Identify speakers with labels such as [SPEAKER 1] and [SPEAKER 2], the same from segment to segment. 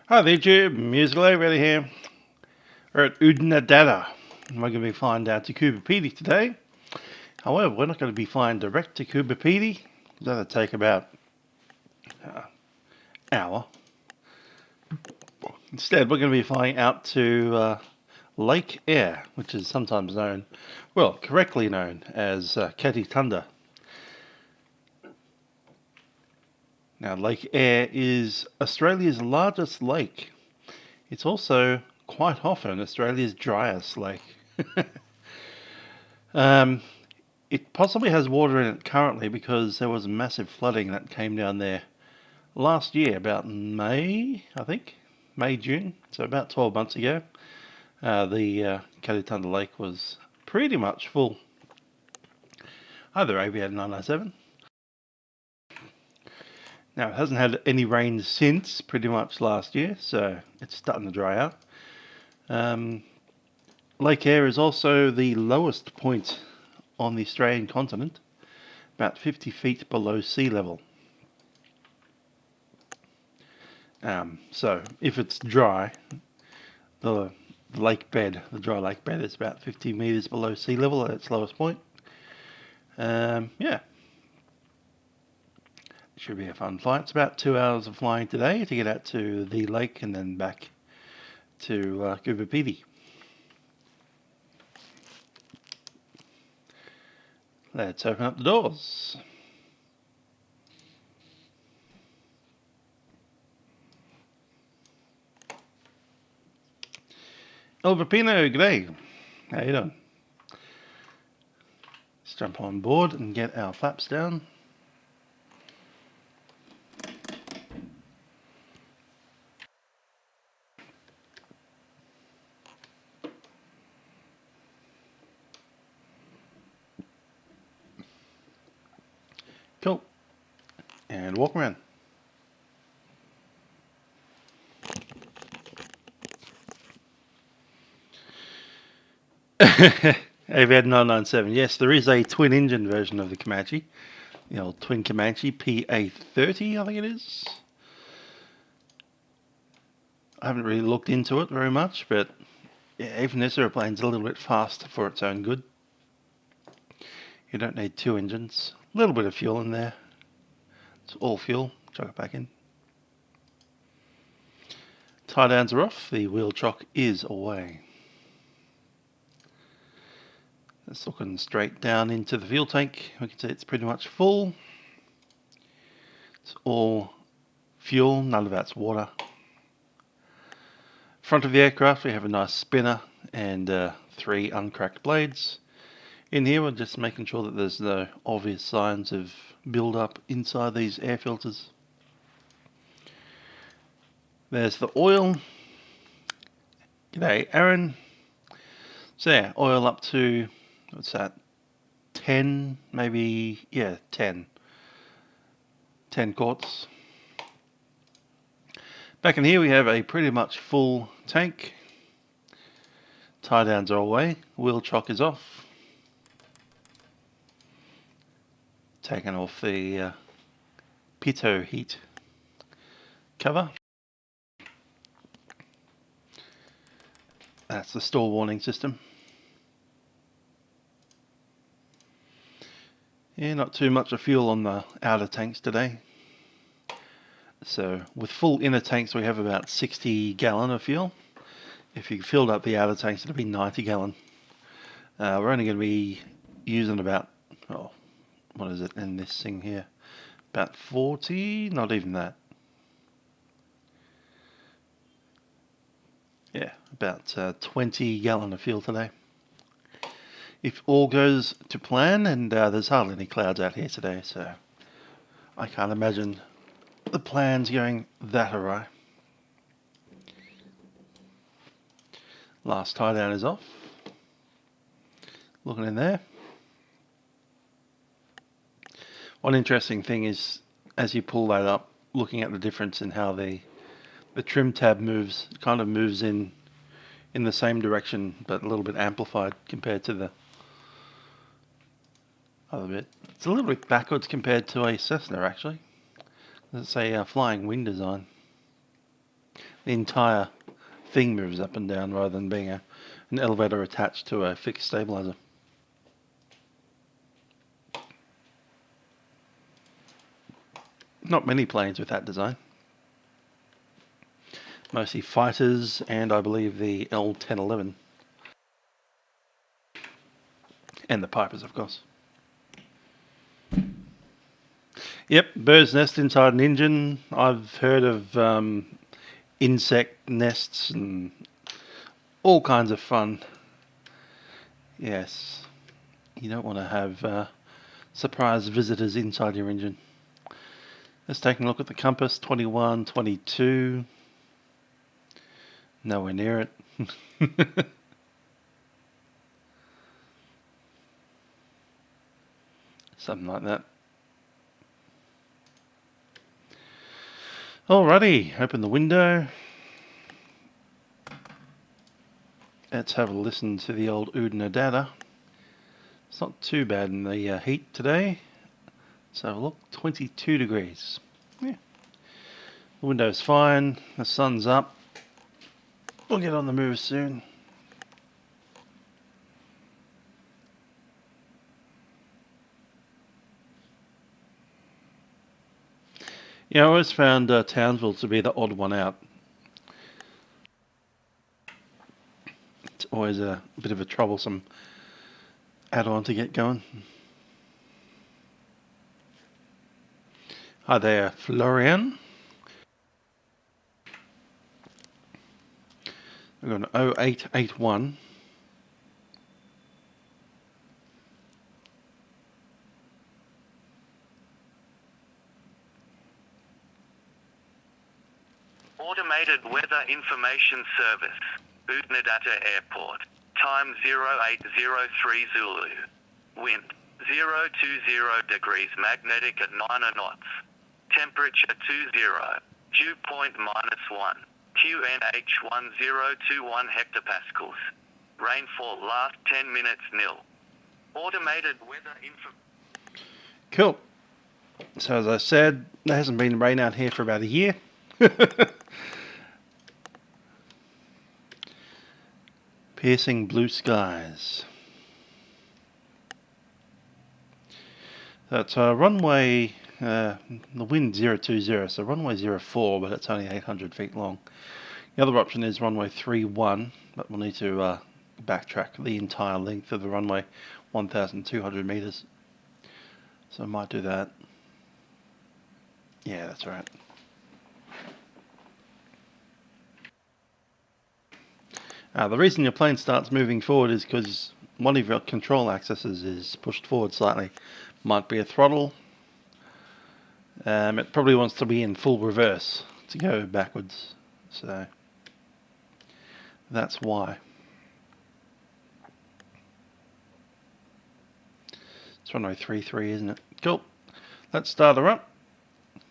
[SPEAKER 1] Hi there, YouTube. Musical ready here. We're at Oodnadatta. We're going to be flying down to Coober Pedy today. However, we're not going to be flying direct to Coober Pedy. That'll take about an hour. Instead, we're going to be flying out to Lake Eyre, which is sometimes known, well, correctly known as Catitunda. Now, Lake Eyre is Australia's largest lake. It's also quite often Australia's driest lake. It possibly has water in it currently because there was massive flooding that came down there last year, about May, I think. May, June, so about 12 months ago. The Catitunda Lake was pretty much full. Hi there, Aviator 997. Now, it hasn't had any rain since pretty much last year, so it's starting to dry out. Lake Eyre is also the lowest point on the Australian continent, about 50 feet below sea level. So if it's dry, the lake bed, the dry lake bed, is about 50 meters below sea level at its lowest point. Yeah. Should be a fun flight. It's about 2 hours of flying today to get out to the lake and then back to Coober Pedy. Let's open up the doors. Pino, g'day. How you doing? Let's jump on board and get our flaps down. Cool. And walk around. Aviator 997. Yes, there is a twin engine version of the Commanche. The old twin Comanche, PA30, I think it is. I haven't really looked into it very much, but yeah, even this airplane's a little bit fast for its own good. You don't need two engines. A little bit of fuel in there. It's all fuel. Chuck it back in. Tie downs are off. The wheel chock is away. It's looking straight down into the fuel tank. We can see it's pretty much full. It's all fuel, none of that's water. Front of the aircraft we have a nice spinner and 3 uncracked blades. In here we're just making sure that there's no obvious signs of build up inside these air filters. There's the oil. G'day Aaron. So yeah, oil up to, what's that, 10, maybe, yeah, 10 quarts. Back in here we have a pretty much full tank. Tie downs are away, wheel chock is off. Taking off the pitot heat cover. That's the stall warning system. Yeah, not too much of fuel on the outer tanks today. So with full inner tanks we have about 60 gallon of fuel. If you filled up the outer tanks it'll be 90 gallon. We're only going to be using about, oh, what is it in this thing here? About 40, not even that. Yeah, about 20 gallon of fuel today. If all goes to plan, and there's hardly any clouds out here today, so I can't imagine the plans going that awry. Last tie down is off. Looking in there. One interesting thing is, as you pull that up, looking at the difference in how the trim tab moves, it kind of moves in the same direction, but a little bit amplified compared to the other bit. It's a little bit backwards compared to a Cessna, actually. It's a flying wing design. The entire thing moves up and down rather than being an elevator attached to a fixed stabilizer. Not many planes with that design. Mostly fighters and I believe the L-1011. And the Pipers, of course. Yep, bird's nest inside an engine. I've heard of insect nests and all kinds of fun. Yes, you don't want to have surprise visitors inside your engine. Let's take a look at the compass. 21, 22. Nowhere near it. Something like that. Alrighty, open the window. Let's have a listen to the old Oodnadatta. It's not too bad in the heat today. Let's have a look. 22 degrees. Yeah. The window's fine. The sun's up. We'll get on the move soon. Yeah, I always found Townsville to be the odd one out. It's always a bit of a troublesome add-on to get going. Hi there, Florian. We're going to 0881.
[SPEAKER 2] Automated Weather Information Service, Oodnadatta Airport. Time 0803 Zulu. Wind 020 degrees magnetic at 9 knots. Temperature 20. Dew point -1. QNH 1021 hectopascals. Rainfall last 10 minutes nil. Automated weather info.
[SPEAKER 1] Cool. So as I said, there hasn't been rain out here for about a year. Piercing blue skies. That's runway, the wind 020, so runway 04, but it's only 800 feet long. The other option is runway 31, but we'll need to backtrack the entire length of the runway, 1,200 meters. So I might do that. Yeah, that's right. The reason your plane starts moving forward is because one of your control axes is pushed forward slightly. Might be a throttle. It probably wants to be in full reverse to go backwards. So that's why. It's runway 33, isn't it? Cool. Let's start her up.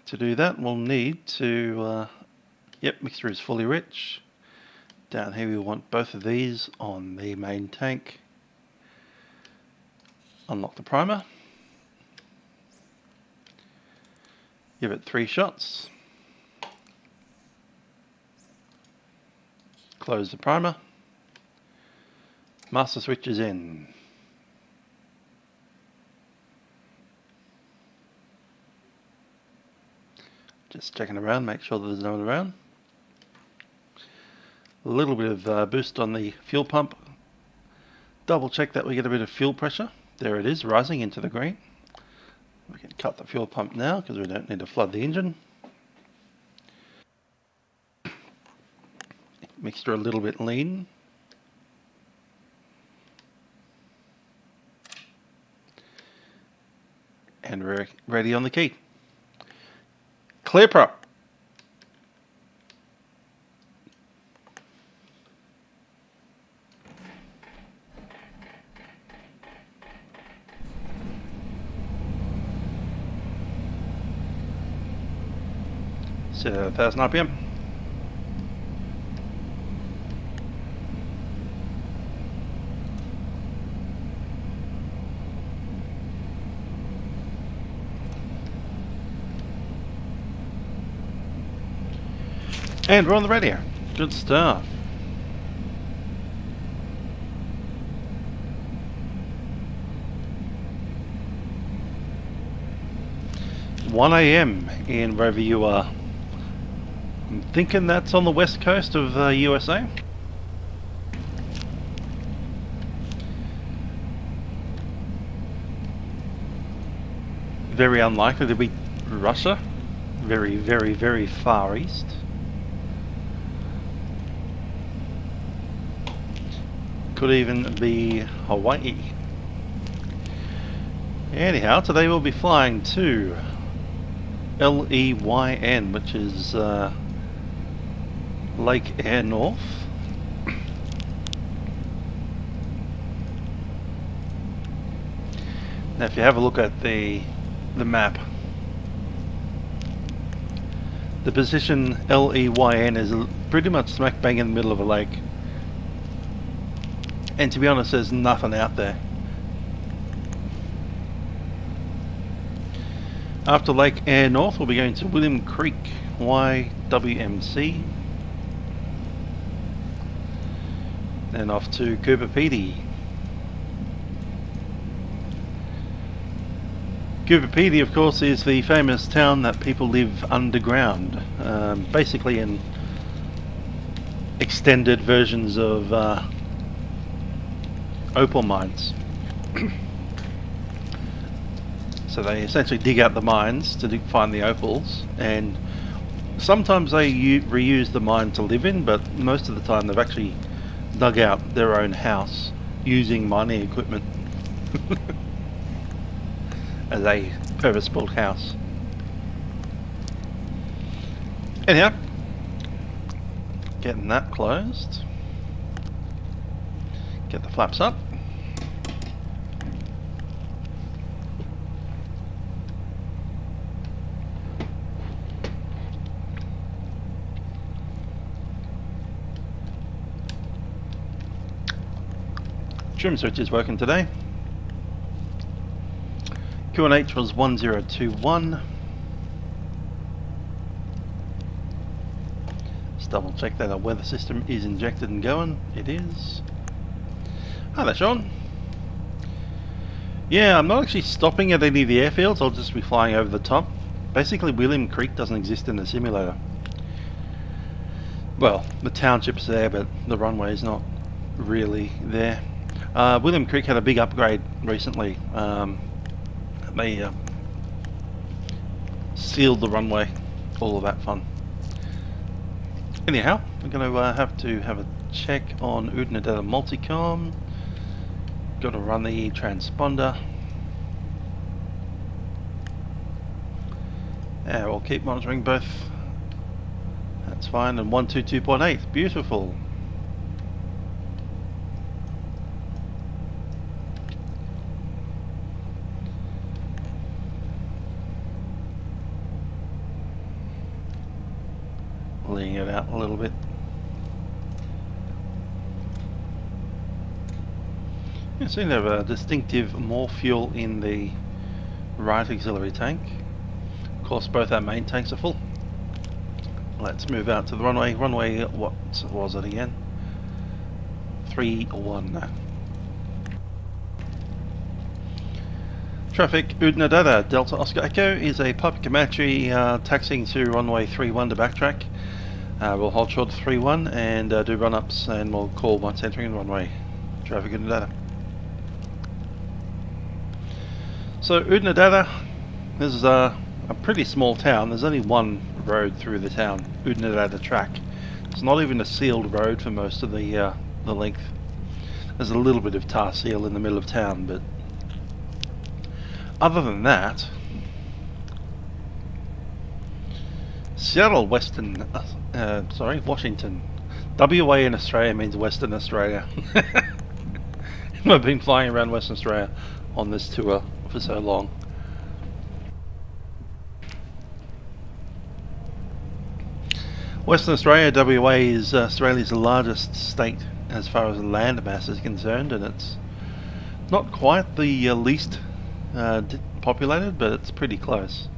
[SPEAKER 1] To do that, we'll need to, yep, mixture is fully rich. Down here we want both of these on the main tank. Unlock the primer. Give it 3 shots. Close the primer. Master switch is in. Just checking around, make sure that there's no one around. A little bit of boost on the fuel pump. Double check that we get a bit of fuel pressure. There it is, rising into the green. We can cut the fuel pump now because we don't need to flood the engine. Mixture a little bit lean. And we're ready on the key. Clear prop. Set at 1,000 RPM. And we're on the radio. Good stuff. (1 a.m. in wherever you are. I'm thinking that's on the west coast of the USA. Very unlikely to be Russia. Very, very, very far east. Could even be Hawaii. Anyhow, today we'll be flying to Leyn, which is Lake Eyre North. Now if you have a look at the map, the position Leyn is pretty much smack bang in the middle of a lake. And to be honest, there's nothing out there. After Lake Eyre North, we'll be going to William Creek, YWMC. Then off to Coober Pedy. Coober Pedy, of course, is the famous town that people live underground. Basically in extended versions of opal mines. So they essentially dig out the mines to find the opals, and sometimes they reuse the mine to live in, but most of the time they've actually dug out their own house using mining equipment as a purpose-built house. Anyhow, getting that closed. Get the flaps up. Trim switch is working today. QNH was 1021. Let's double check that our weather system is injected and going. It is. Hi there, Sean. Yeah, I'm not actually stopping at any of the airfields, I'll just be flying over the top. Basically, William Creek doesn't exist in the simulator. Well, the township's there, but the runway is not really there. William Creek had a big upgrade recently. They sealed the runway, all of that fun. Anyhow, we're going to have a check on Oodnadatta multicom. Got to run the transponder. Yeah, we'll keep monitoring both. That's fine. And 122.8, beautiful. Leaning it out a little bit. You seem to have a distinctive more fuel in the right auxiliary tank. Of course, both our main tanks are full. Let's move out to the runway. Runway, what was it again? 31. Traffic, Oodnadatta, Delta Oscar Echo is a Papa Comanche taxiing to runway 31 to backtrack. We'll hold short to 31 and do run-ups, and we'll call once entering the runway. Traffic, Oodnadatta. So Oodnadatta, this is a pretty small town. There's only one road through the town, Oodnadatta Track. It's not even a sealed road for most of the length. There's a little bit of tar seal in the middle of town, but other than that, Seattle, Washington. WA in Australia means Western Australia. I've been flying around Western Australia on this tour for so long. Western Australia, WA, is Australia's largest state as far as land mass is concerned, and it's not quite the least populated, but it's pretty close.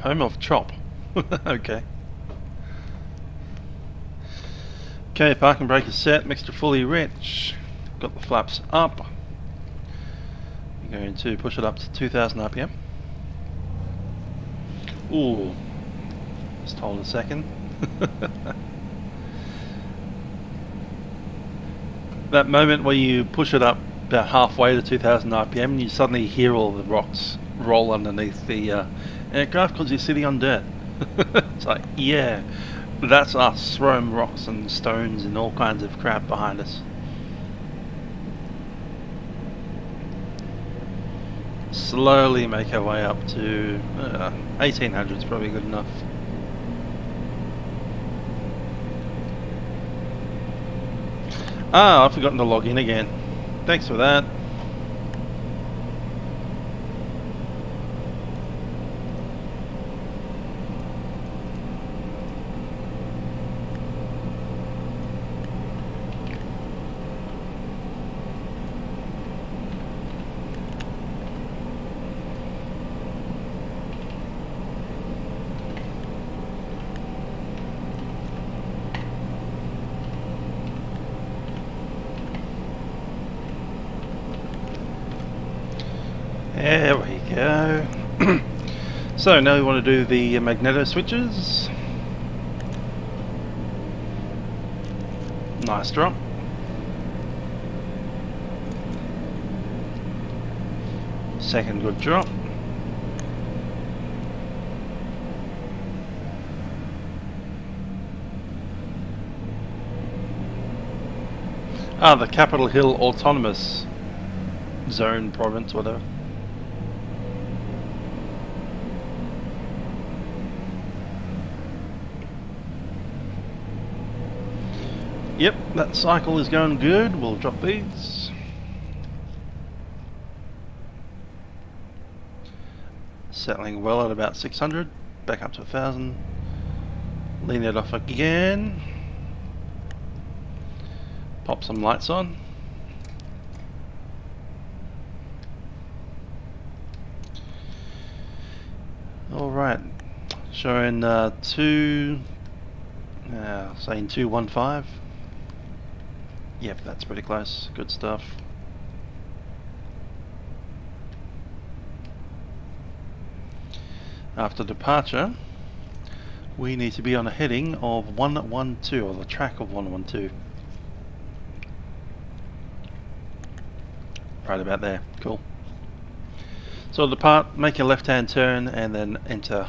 [SPEAKER 1] Home of chop. Okay. Okay, parking brake is set, mixture fully rich. Got the flaps up. You're going to push it up to 2000 RPM. Ooh, just hold a second. That moment where you push it up about halfway to 2000 RPM and you suddenly hear all the rocks roll underneath the aircraft because you're sitting on dirt. It's like, yeah, that's us throwing rocks and stones and all kinds of crap behind us. Slowly make our way up to 1800 is probably good enough. Ah, I've forgotten to log in again. Thanks for that. There we go. So now we want to do the magneto switches. Nice drop. Second good drop. Ah, the Capitol Hill Autonomous Zone Province, whatever. Yep, that cycle is going good. We'll drop these. Settling well at about 600. Back up to 1000. Lean it off again. Pop some lights on. Alright. Showing saying 215. Yep, that's pretty close. Good stuff. After departure, we need to be on a heading of 112, or the track of 112. Right about there. Cool. So depart, make a left-hand turn, and then enter.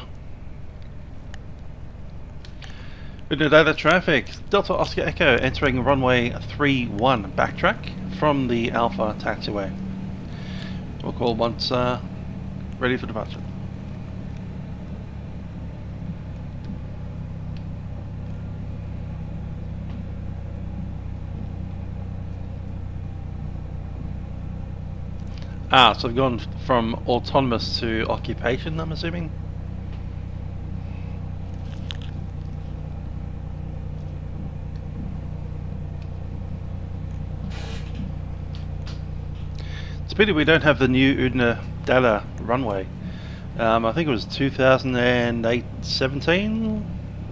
[SPEAKER 1] Oodnadatta traffic, Delta Oscar Echo entering runway 31, backtrack from the Alpha taxiway. We'll call once ready for departure. Ah, so we've gone from autonomous to occupation, I'm assuming? It's a pity we don't have the new Oodnadatta runway. I think it was 2008, 17,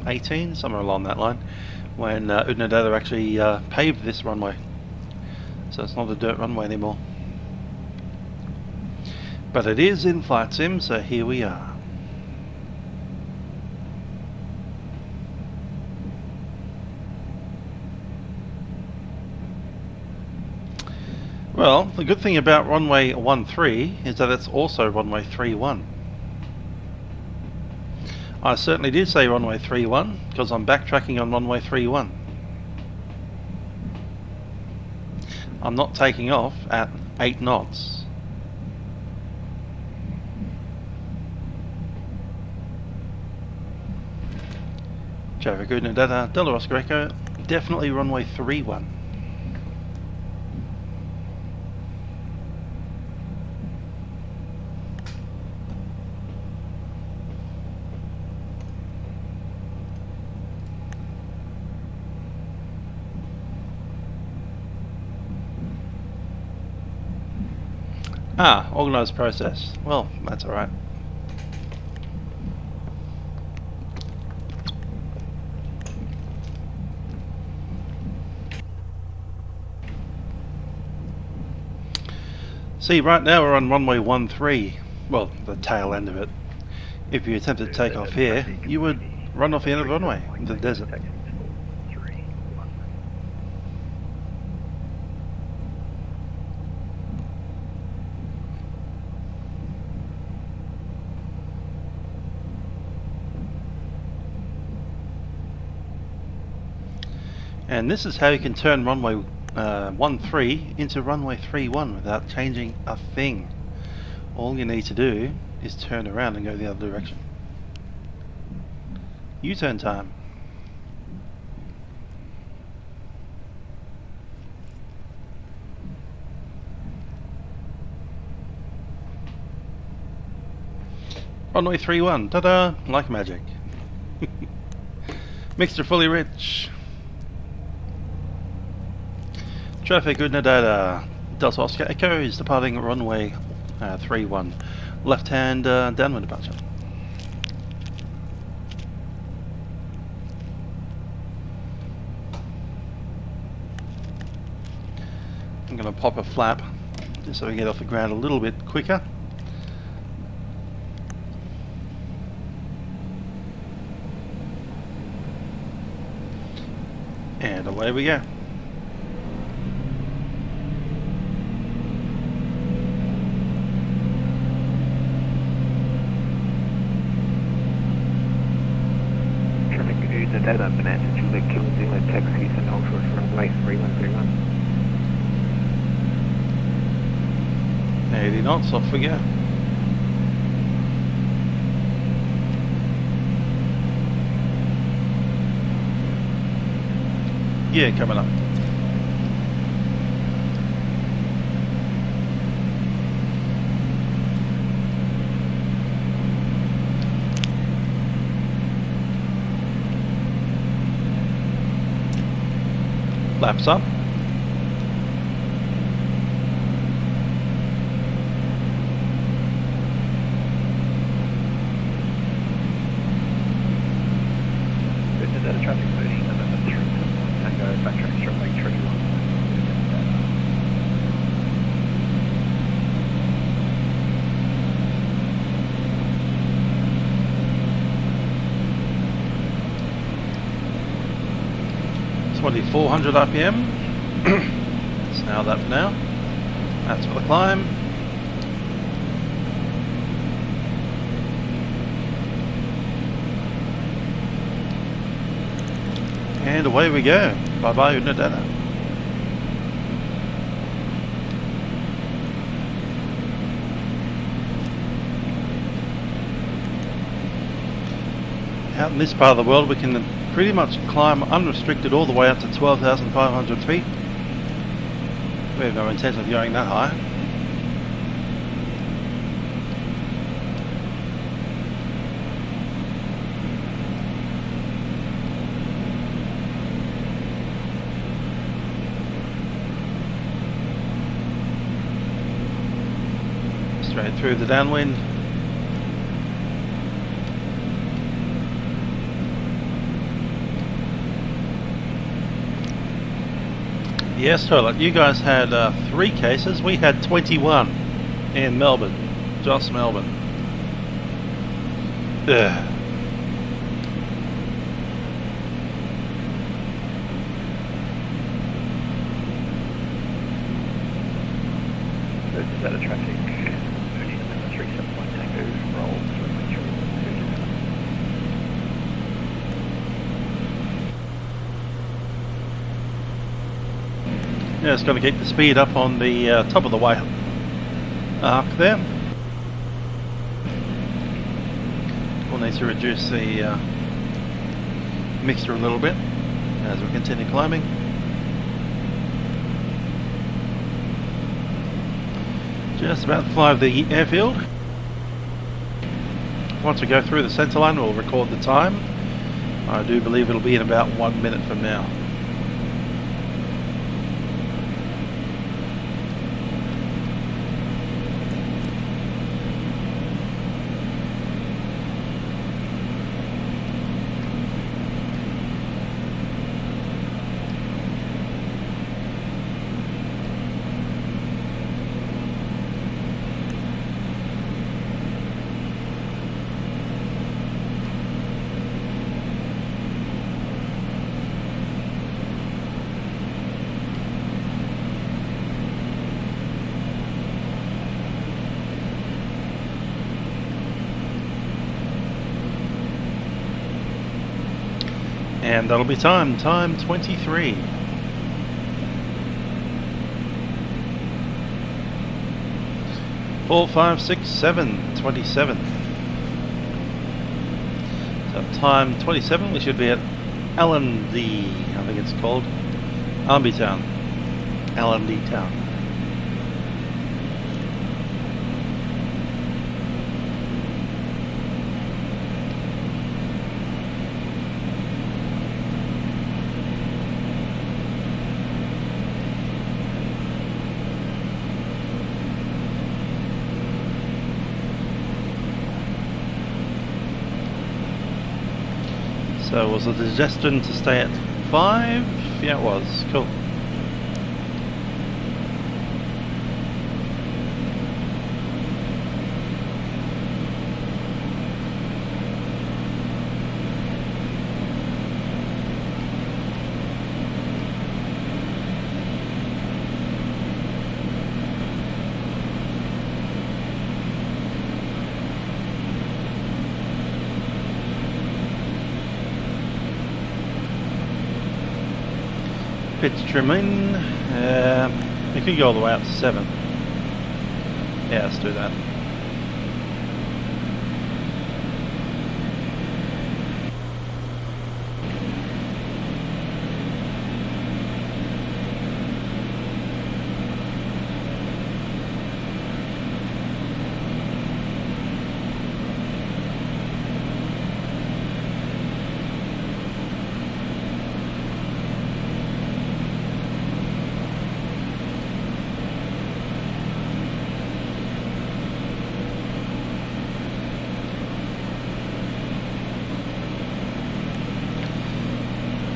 [SPEAKER 1] 18, somewhere along that line, when Oodnadatta actually paved this runway. So it's not a dirt runway anymore. But it is in flight sim, so here we are. Well, the good thing about runway 13 is that it's also runway 31. I certainly did say runway 31 because I'm backtracking on runway 31. I'm not taking off at 8 knots. Traffic Oodnadatta, Delta Oscar Echo, definitely runway 31. Ah, organised process. Well, that's alright. See, right now we're on runway 13. Well, the tail end of it. If you attempt to take off here, you would run off the end of the runway into the desert. And this is how you can turn runway 13 into runway 31 without changing a thing. All you need to do is turn around and go the other direction. U-turn time. Runway 31, ta-da, like magic. Mixture fully rich. Traffic Oodnadatta, Delta Oscar Echo is departing runway 31. Left hand downwind departure. I'm going to pop a flap just so we get off the ground a little bit quicker. And away we go.
[SPEAKER 3] Oodnadatta, Bonanza, Juliet, Kilo, Zilla, Taxi, and Ultra, runway 3131.
[SPEAKER 1] 80 knots, off we go. Yeah, coming up. Flaps up.
[SPEAKER 3] Oodnadatta traffic motion, November 371 Tango, backtrack straight Lake 31.
[SPEAKER 1] It's 2400 RPM. Let's nail that for now. That's for the climb. And away we go. Bye bye Oodnadatta. Out in this part of the world we can pretty much climb unrestricted all the way up to 12,500 feet. We have no intention of going that high. Straight through the downwind. Yes, toilet. You guys had 3 cases. We had 21 in Melbourne. Just Melbourne. Ugh.
[SPEAKER 3] Oodnadatta traffic, November 371 Tango, roll, runway 31.
[SPEAKER 1] Yeah, it's got to keep the speed up on the top of the way arc there. We'll need to reduce the mixture a little bit as we continue climbing. Just about to fly over the airfield. Once we go through the centre line, we'll record the time. I do believe it'll be in about 1 minute from now. And that'll be time 23. Four, 5, 6, 7, 27. So time 27, we should be at L&D, I think it's called. Army Town. L&D Town. So was the suggestion to stay at 5? Yeah, it was. Cool. Pitch trimming. We could go all the way up to 7. Yeah, let's do that.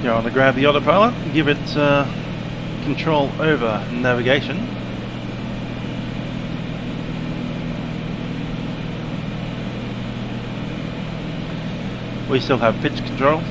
[SPEAKER 1] You want to grab the autopilot and give it control over navigation. We still have pitch control.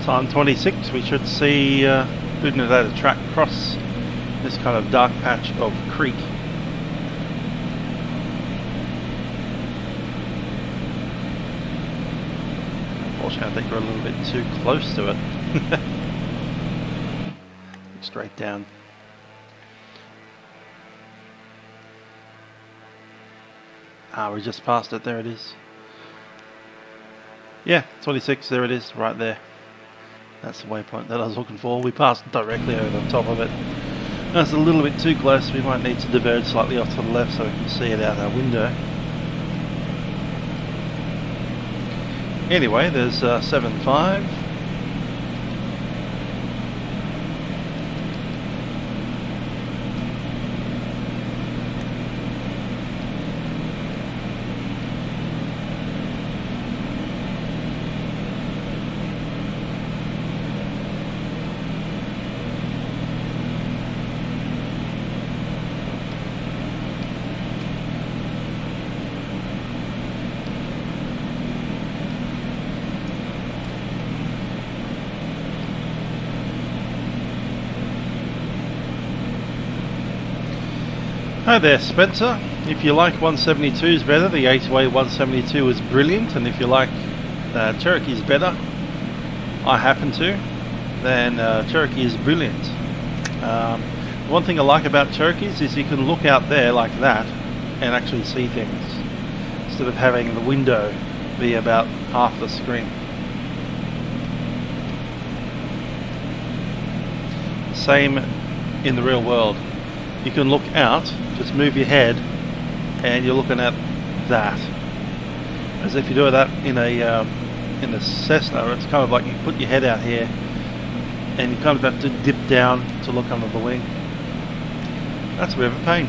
[SPEAKER 1] Time 26, we should see Oodnadatta track cross this kind of dark patch of creek. Unfortunately, I think we're a little bit too close to it. Straight down. Ah, we just passed it, there it is. Yeah, 26, there it is, right there. That's the waypoint that I was looking for. We passed directly over the top of it. That's a little bit too close. We might need to diverge slightly off to the left so we can see it out our window. Anyway, there's 7.5. Hi there, Spencer. If you like 172s better, the A2A 172 is brilliant, and if you like Cherokee's better, I happen to, then Cherokee is brilliant. One thing I like about Cherokees is you can look out there like that and actually see things. instead of having the window be about half the screen. Same in the real world. You can look out, just move your head, and you're looking at that. As if you do that in the Cessna, it's kind of like you put your head out here, and you kind of have to dip down to look under the wing. That's a bit of a pain.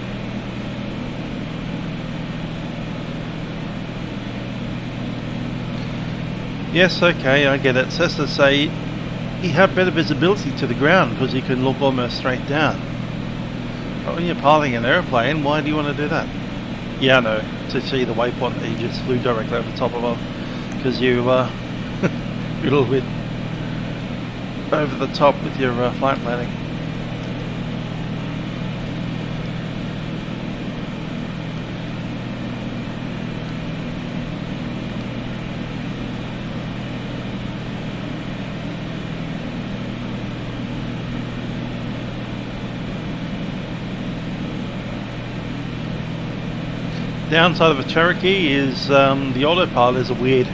[SPEAKER 1] Yes, okay, I get it. Cessna say you have better visibility to the ground because you can look almost straight down. But when you're piloting an airplane, why do you want to do that? Yeah, I know, to see the waypoint that you just flew directly over the top of, because you you're a little bit over the top with your flight planning. Downside of a Cherokee is the autopilot is weird.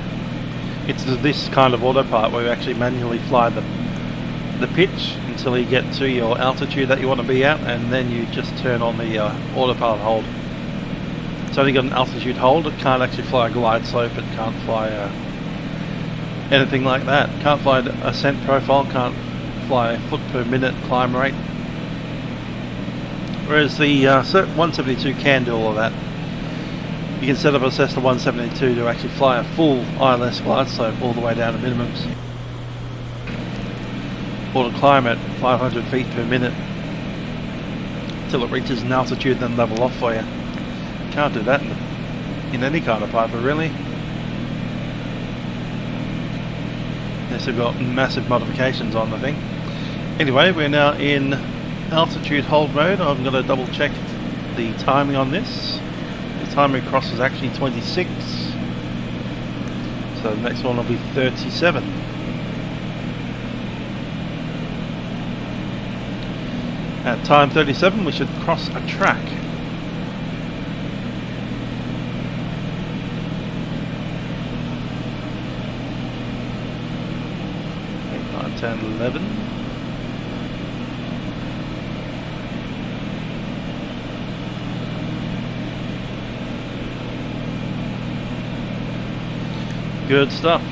[SPEAKER 1] It's this kind of autopilot where you actually manually fly the pitch until you get to your altitude that you want to be at, and then you just turn on the autopilot hold. It's only got an altitude hold. It can't actually fly a glide slope. It can't fly anything like that. Can't fly ascent profile. Can't fly foot per minute climb rate. Whereas the 172 can do all of that. You can set up a Cessna 172 to actually fly a full ILS glide slope all the way down to minimums, or to climb at 500 feet per minute till it reaches an altitude, then level off for you. Can't do that in any kind of piper, really. Unless you've got massive modifications on the thing. Anyway, we're now in altitude hold mode. I'm going to double check the timing on this. The timing across is actually 26, so the next one will be 37. At time 37 we should cross a track. 8, 9, 10, 11. Good stuff.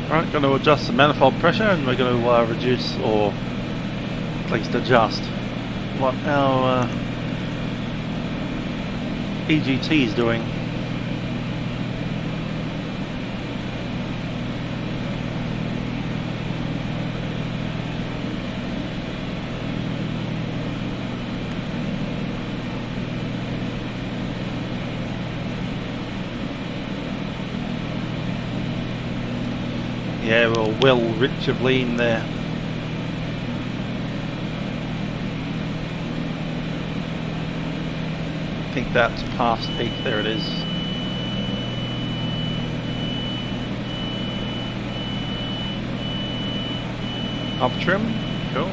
[SPEAKER 1] Right, going to adjust the manifold pressure, and we're going to reduce, or at least adjust, what our EGT is doing. Yeah, we're well rich of lean there. I think that's past peak. There it is. Up trim, cool.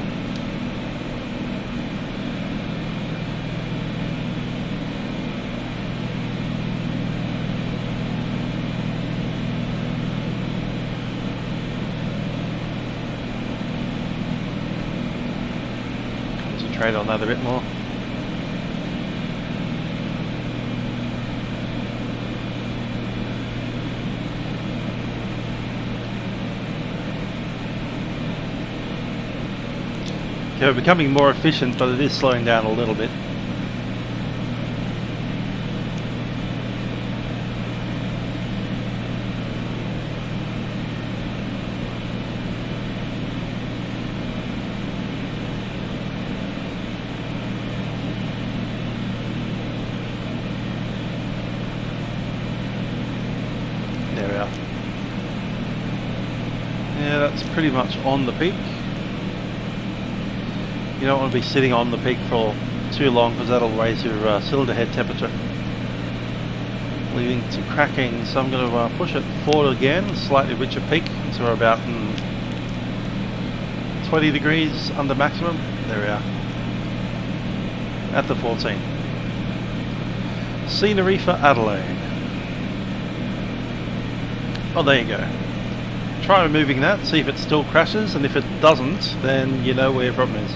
[SPEAKER 1] Concentrate on that a bit more. Okay, we're becoming more efficient, but it is slowing down a little bit. There we are. Yeah, that's pretty much on the peak. You don't want to be sitting on the peak for too long because that'll raise your cylinder head temperature. leading to cracking, so I'm going to push it forward again, slightly richer peak, so we're about 20 degrees under maximum. There we are, at the 14. Scenery for Adelaide. Oh, there you go. Try removing that, see if it still crashes, and if it doesn't, then you know where your problem is.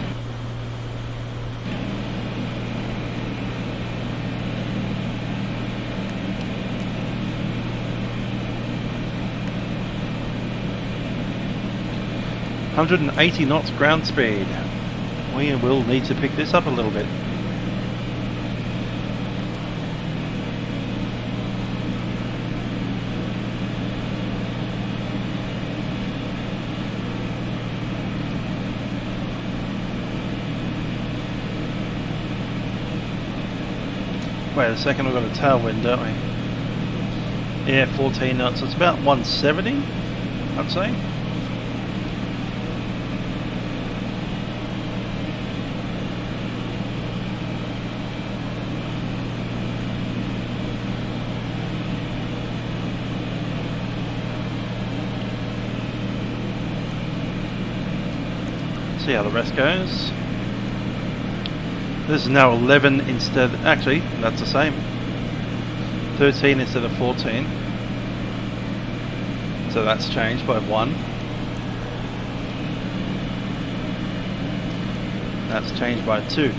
[SPEAKER 1] ...180 knots ground speed. We will need to pick this up a little bit. Wait a second, we've got a tailwind, don't we? Yeah, 14 knots. It's about 170, I'd say. See how the rest goes. This is now 11 instead, actually that's the same, 13 instead of 14, so that's changed by 1. That's changed by 2.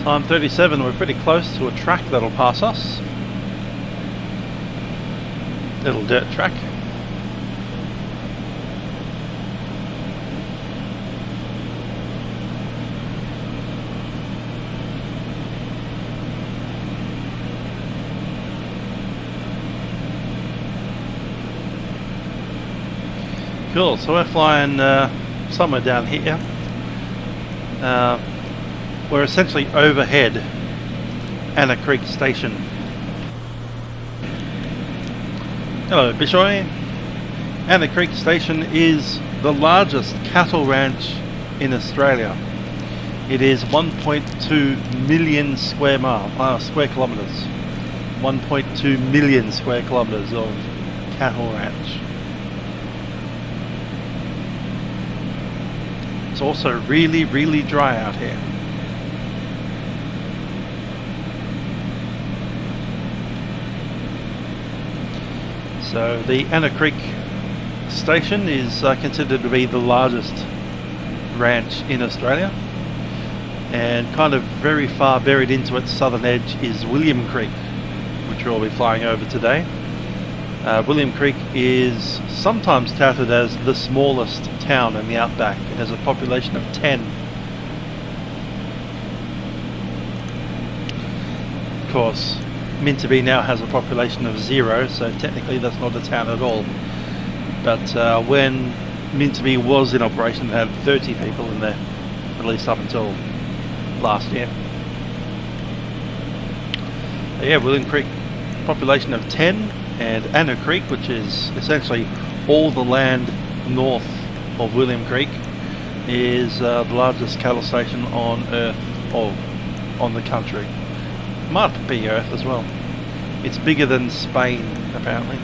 [SPEAKER 1] Time 37, we're pretty close to a track that'll pass us. Little dirt track. Cool, so we're flying somewhere down here. We're essentially overhead Anna Creek Station. Hello Bishoy. Anna Creek Station is the largest cattle ranch in Australia. It is 1.2 million square kilometres. 1.2 million square kilometres of cattle ranch. It's also really, really dry out here. So the Anna Creek Station is considered to be the largest ranch in Australia, and kind of very far buried into its southern edge is William Creek, which we'll be flying over today. William Creek is sometimes touted as the smallest town in the outback. It has a population of 10. Of course, Mintabee now has a population of 0, so technically that's not a town at all. But when Mintabee was in operation, it had 30 people in there, at least up until last year. But yeah, William Creek, population of 10, and Anna Creek, which is essentially all the land north of William Creek, is the largest cattle station on Earth, or on the country. Might be Earth as well. It's bigger than Spain, apparently.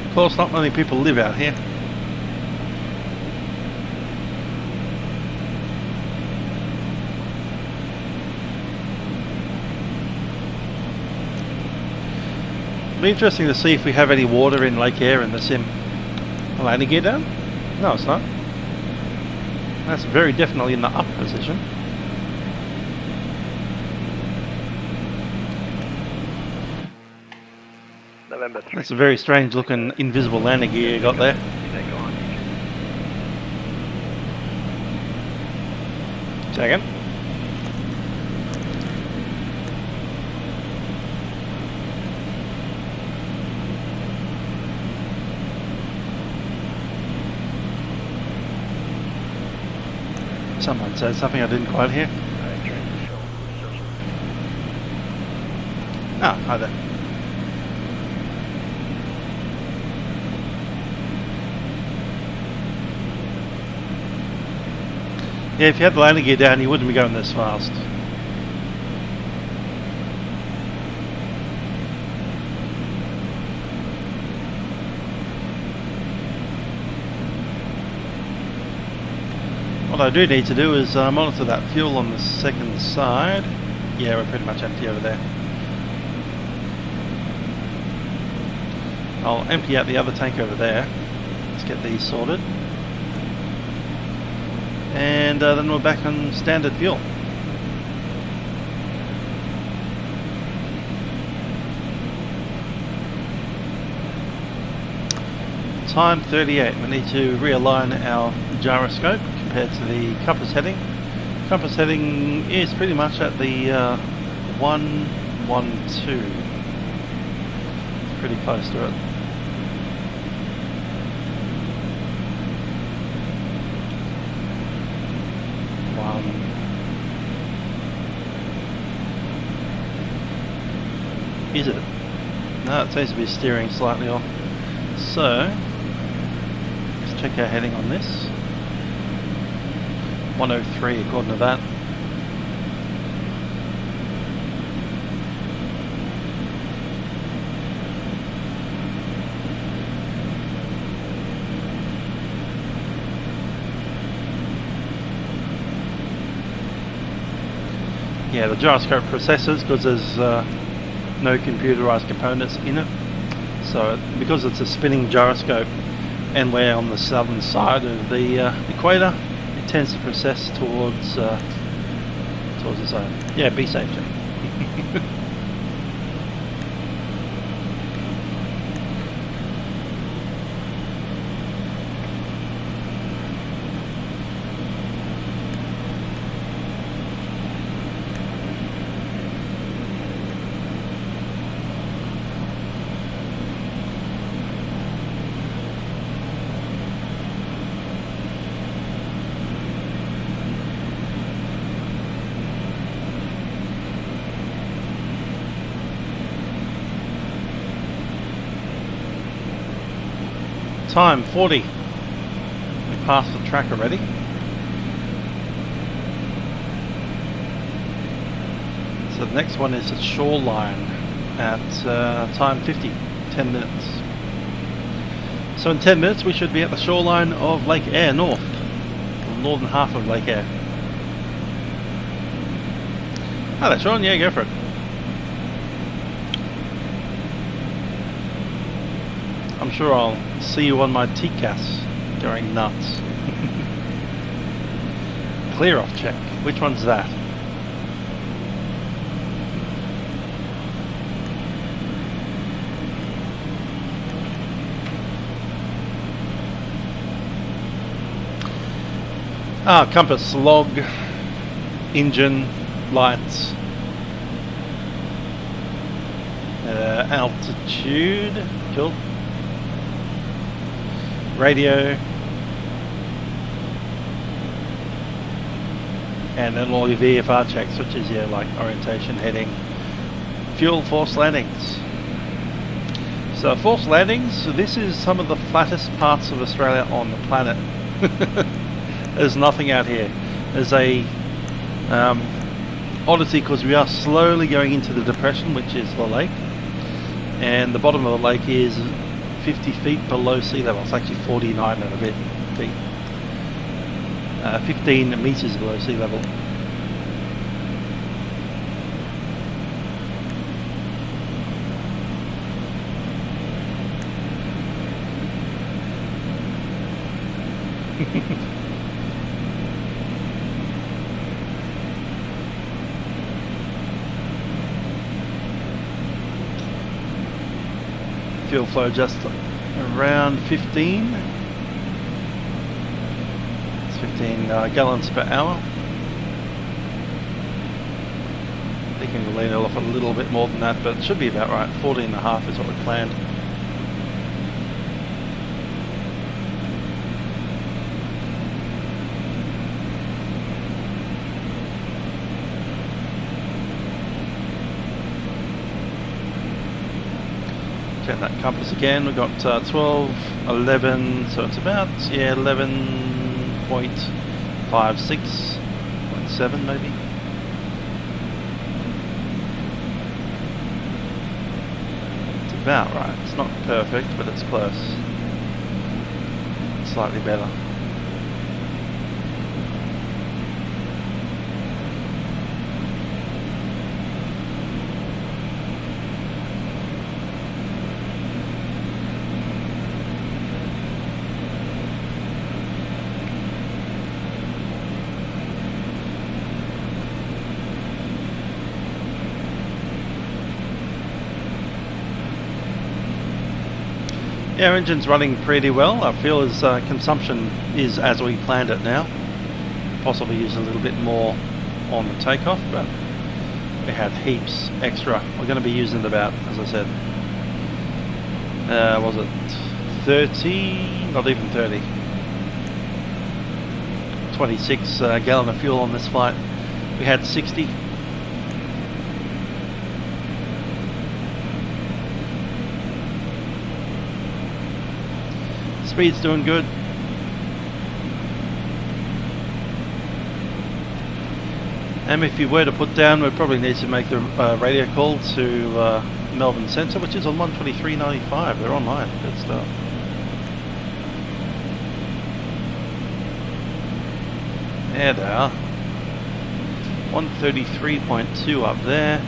[SPEAKER 1] Of course, not many people live out here. It'll be interesting to see if we have any water in Lake Eyre in the sim. A landing gear down? No, it's not. That's very definitely in the up position.
[SPEAKER 3] November 3.
[SPEAKER 1] That's a very strange looking invisible landing gear you got there. Second. Someone said something I didn't quite hear. Ah, hi there. Yeah, if you had the landing gear down, you wouldn't be going this fast. What I do need to do is monitor that fuel on the second side. Yeah, we're pretty much empty over there. I'll empty out the other tank over there. Let's get these sorted. And then we're back on standard fuel. Time 38. We need to realign our gyroscope compared to the compass heading. Compass heading is pretty much at the 112. Pretty close to it. Is it? No, it seems to be steering slightly off. So, let's check our heading on this. 103 according to that. Yeah, the gyroscope processors, because there's no computerized components in it, so because it's a spinning gyroscope and we're on the southern side of the equator, it tends to process towards the zone. Yeah, be safe, Jack. Time 40. We passed the track already. So the next one is at shoreline at time 50, 10 minutes. So in 10 minutes we should be at the shoreline of Lake Eyre north, the northern half of Lake Eyre. Hello Sean, yeah, go for it. I'm sure I'll see you on my TCAS going nuts. Clear off check. Which one's that? Ah, compass, log, engine, lights, altitude, cool. Radio, and then all your VFR checks, which is your like orientation, heading, fuel, forced landings. So forced landings, this is some of the flattest parts of Australia on the planet. There's nothing out here. There's a oddity because we are slowly going into the depression, which is the lake, and the bottom of the lake is 50 feet below sea level. It's actually 49 and a bit feet. 15 meters below sea level. Fuel flow just around 15. It's 15 gallons per hour. I think we'll lean it off a little bit more than that, but it should be about right. 14.5 is what we planned. check that compass again. We've got 12, 11, so it's about, yeah, 11.56, 0.7 maybe. It's about right. It's not perfect, but it's close. Slightly better. Yeah, engine's running pretty well. I feel as consumption is as we planned it now. Possibly use a little bit more on the takeoff, but we had heaps extra. We're going to be using about, as I said, was it 30? Not even 30. 26 gallon of fuel on this flight. We had 60. Speed's doing good. And if you were to put down, we'd probably need to make the radio call to Melbourne Centre, which is on 123.95. They're online. Good stuff. There they are. 133.2 up there.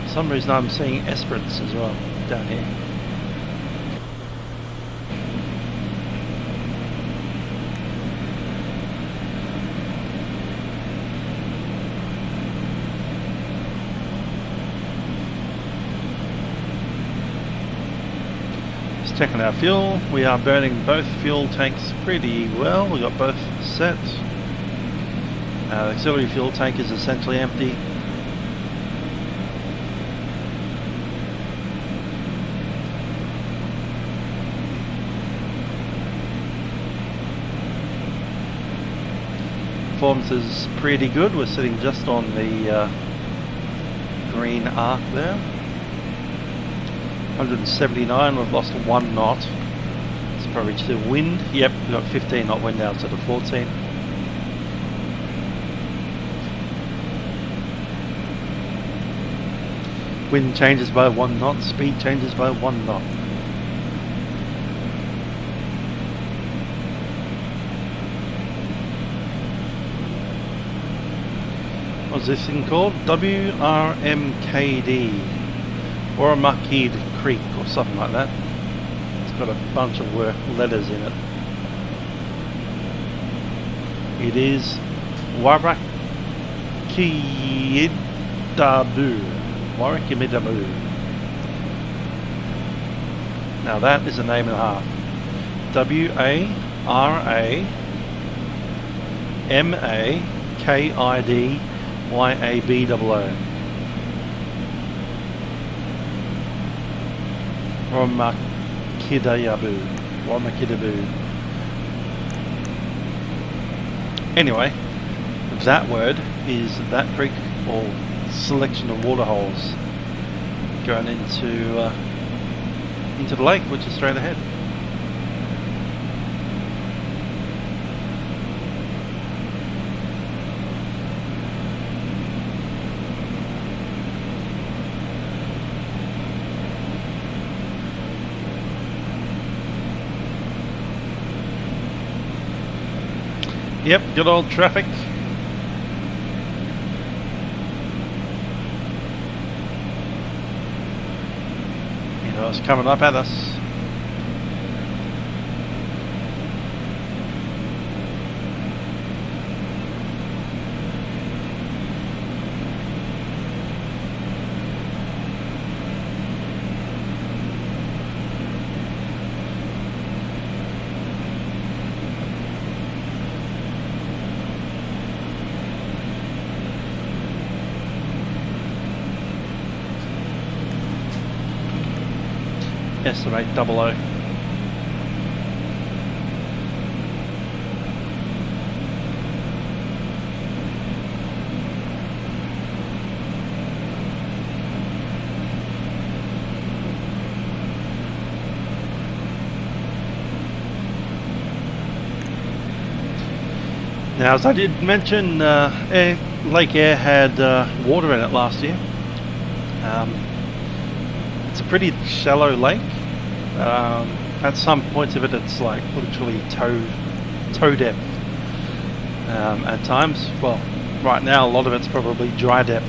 [SPEAKER 1] For some reason I'm seeing Esperance as well down here. Checking our fuel, we are burning both fuel tanks pretty well. We got both set. The auxiliary fuel tank is essentially empty. Performance is pretty good. We're sitting just on the green arc there. 179, we've lost 1 knot. It's probably to wind. Yep, we've got 15 knot wind now instead of 14. Wind changes by 1 knot, speed changes by 1 knot. What's this thing called? WRMKD. Or a Lockheed Creek or something like that. It's got a bunch of letters in it. It is Warrakidabu. Warrakidabu. Now that is a name and a half. WARAMAKIDYABO. Warmakidabu. Anyway, that word is that creek or selection of water holes going into the lake, which is straight ahead. Yep, good old traffic. You know, it's coming up at us. Estimate 00. Now, as I did mention, Lake Eyre had water in it last year. It's a pretty shallow lake. At some points of it, it's like literally toe depth. At times, well, right now a lot of it's probably dry depth,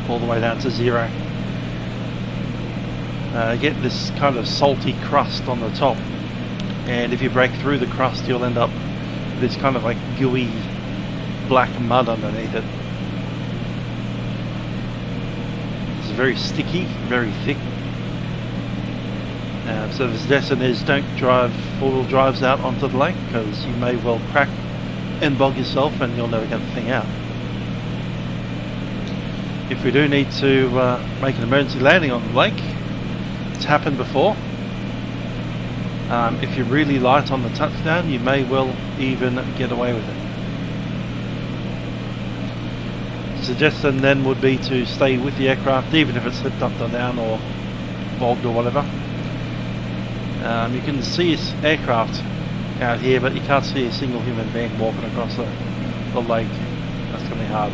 [SPEAKER 1] all the way down to zero. You get this kind of salty crust on the top, and if you break through the crust, you'll end up with this kind of like gooey black mud underneath it. It's very sticky, very thick. So the suggestion is don't drive four-wheel drives out onto the lake, because you may well crack and bog yourself and you'll never get the thing out. If we do need to make an emergency landing on the lake, it's happened before. If you're really light on the touchdown, you may well even get away with it. The suggestion then would be to stay with the aircraft, even if it's slipped up or down or bogged or whatever. You can see this aircraft out here, but you can't see a single human being walking across the lake. That's going to be hard.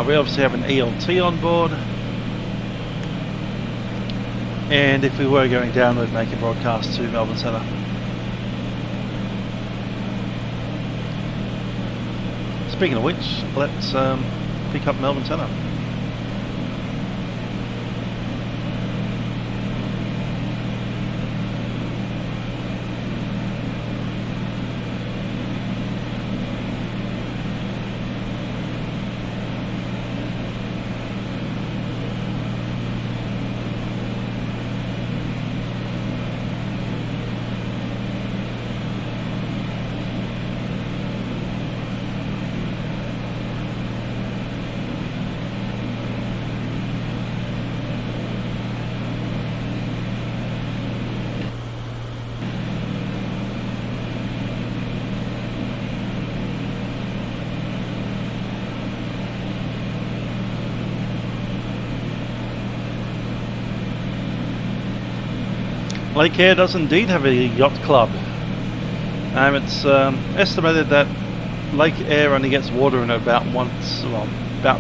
[SPEAKER 1] We obviously have an ELT on board, and if we were going down, we'd make a broadcast to Melbourne Centre. Speaking of which, let's pick up Melbourne Centre. Lake Eyre does indeed have a yacht club. It's estimated that Lake Eyre only gets water in it about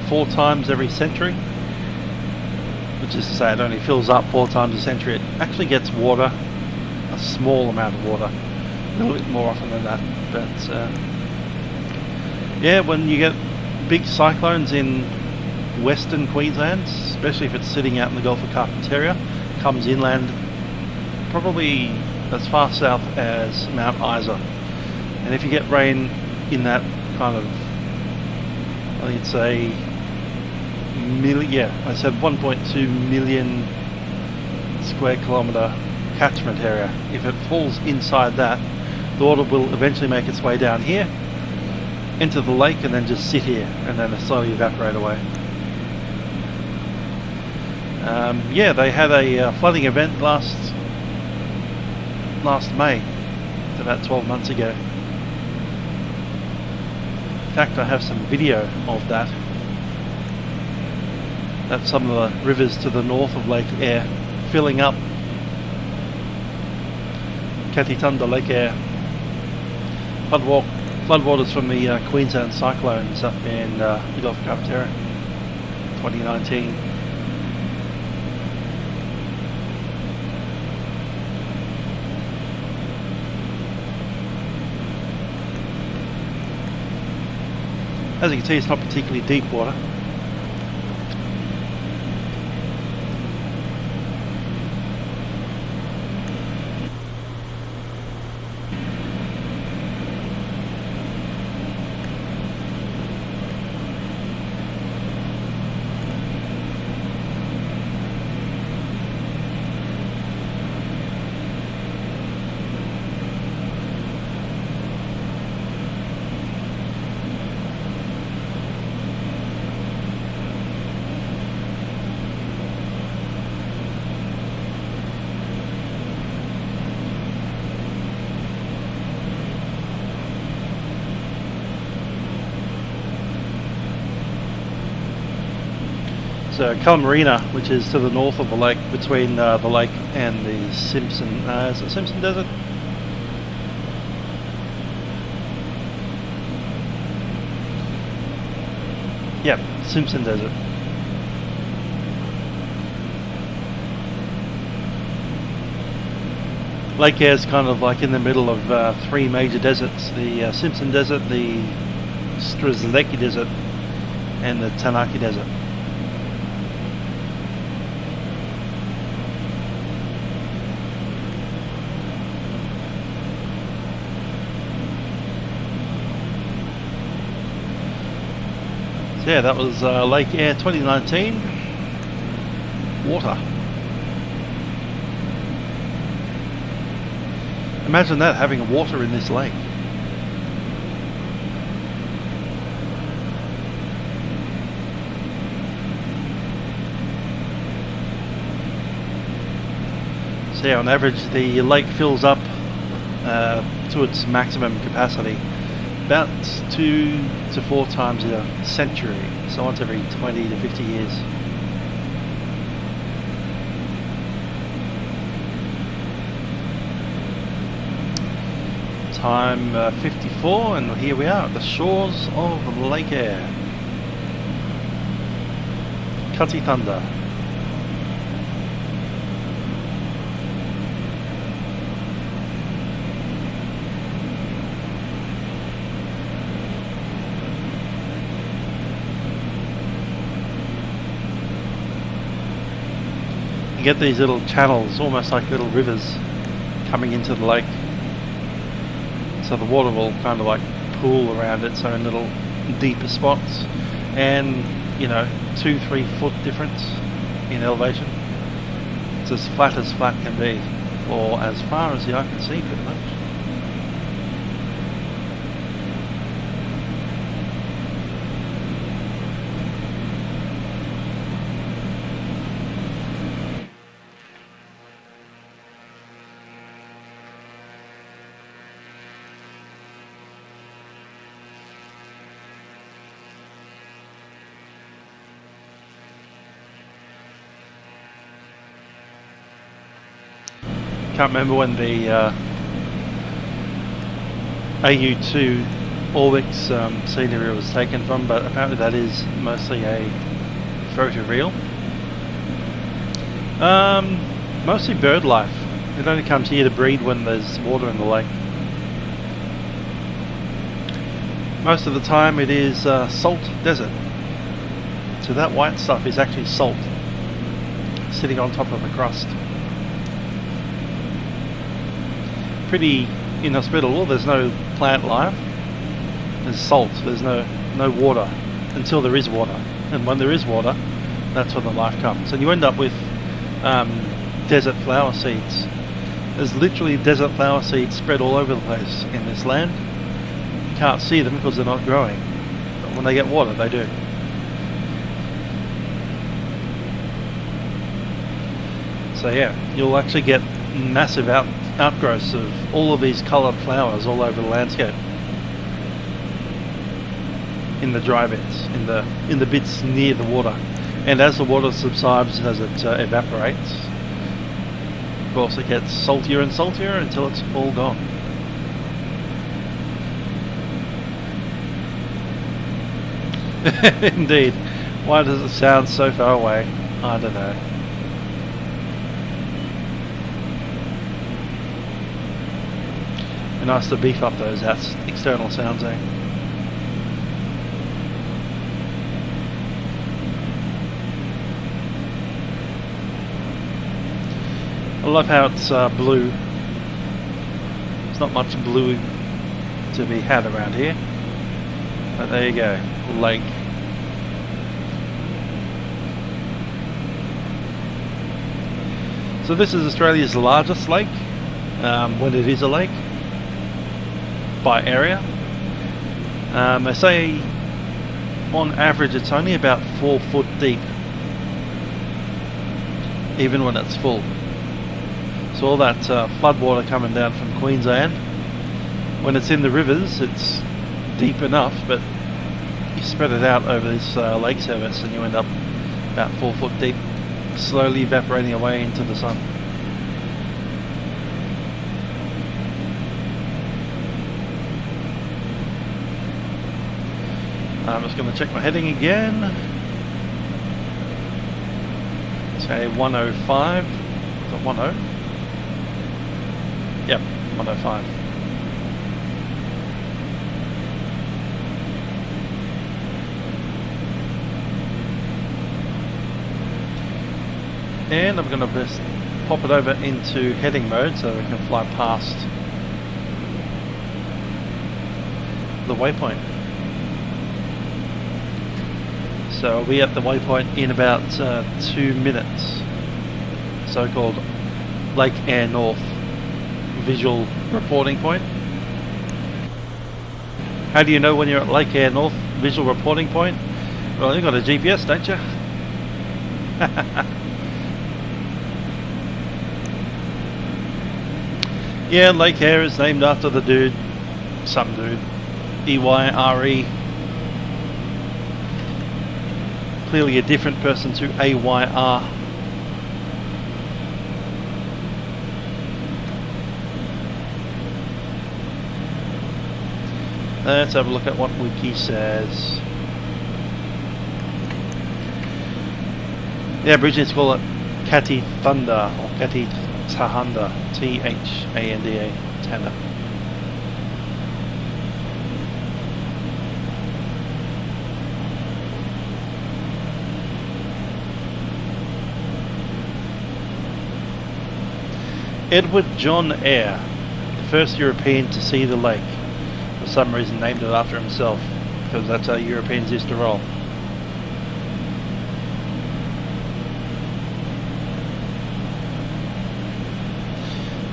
[SPEAKER 1] 4 times every century, which is to say it only fills up 4 times a century. It actually gets water, a small amount of water, a little bit more often than that. But yeah, when you get big cyclones in western Queensland, especially if it's sitting out in the Gulf of Carpentaria, comes inland probably as far south as Mount Isa, and if you get rain in that kind of, I think it's a I said 1.2 million square kilometre catchment area. If it falls inside that, the water will eventually make its way down here into the lake and then just sit here and then slowly evaporate away. Yeah, they had a flooding event last May, about 12 months ago. In fact, I have some video of that. That's some of the rivers to the north of Lake Eyre filling up. Katitunda Lake Eyre. Floodwaters from the Queensland cyclones up in the Gulf of Carpentaria, 2019. As you can see, it's not particularly deep water. So Marina, which is to the north of the lake, between the lake and the Simpson, is it Simpson Desert? Yep, Simpson Desert. Lake Eyre is kind of like in the middle of three major deserts: the Simpson Desert, the Strzelecki Desert, and the Tanaki Desert. So yeah, that was Lake Eyre 2019. Water. Imagine that, having water in this lake. So yeah, on average the lake fills up to its maximum capacity about 2 to 4 times a century, so once every 20 to 50 years. Time 54, and here we are at the shores of Lake Eyre. Cutty Thunder. You get these little channels, almost like little rivers, coming into the lake. So the water will kind of like pool around it, so in little deeper spots, and you know, 2-3 foot difference in elevation. It's as flat can be, or as far as the eye can see pretty much. Can't remember when the AU2 OZX scenery was taken from, but apparently that is mostly a photo reel. Mostly bird life. It only comes here to breed when there's water in the lake. Most of the time it is salt desert. So that white stuff is actually salt sitting on top of the crust. Pretty inhospitable. There's no plant life. There's salt. There's no water until there is water, and when there is water, that's when the life comes. And you end up with desert flower seeds. There's literally desert flower seeds spread all over the place in this land. You can't see them because they're not growing, but when they get water, they do. So yeah, you'll actually get massive outgrowths of all of these coloured flowers all over the landscape in the dry bits, in the bits near the water. And as the water subsides, as it evaporates, of course it gets saltier and saltier until it's all gone. Indeed. Why does it sound so far away? I don't know. Nice to beef up those external sounds, eh? I love how it's blue. There's not much blue to be had around here, but there you go, lake. So this is Australia's largest lake, when it is a lake, by area. They say on average it's only about 4 foot deep, even when it's full. So all that flood water coming down from Queensland, when it's in the rivers, it's deep enough, but you spread it out over this lake service and you end up about 4 foot deep, slowly evaporating away into the sun. I'm just going to check my heading again. Say 105. Is it 10? Yep, 105. And I'm going to just pop it over into heading mode so we can fly past the waypoint. So we'll be at the waypoint in about 2 minutes. So-called Lake Eyre North visual reporting point. How do you know when you're at Lake Eyre North visual reporting point? Well, you've got a GPS, don't you? Yeah, Lake Eyre is named after the dude, some dude, E-Y-R-E. Clearly a different person to A-Y-R. Let's have a look at what Wiki says. The Aborigines call it Kati Thunder or Kati Tahanda, T-H-A-N-D-A, Tanda. Edward John Eyre, the first European to see the lake. For some reason named it after himself, because that's how Europeans used to roll.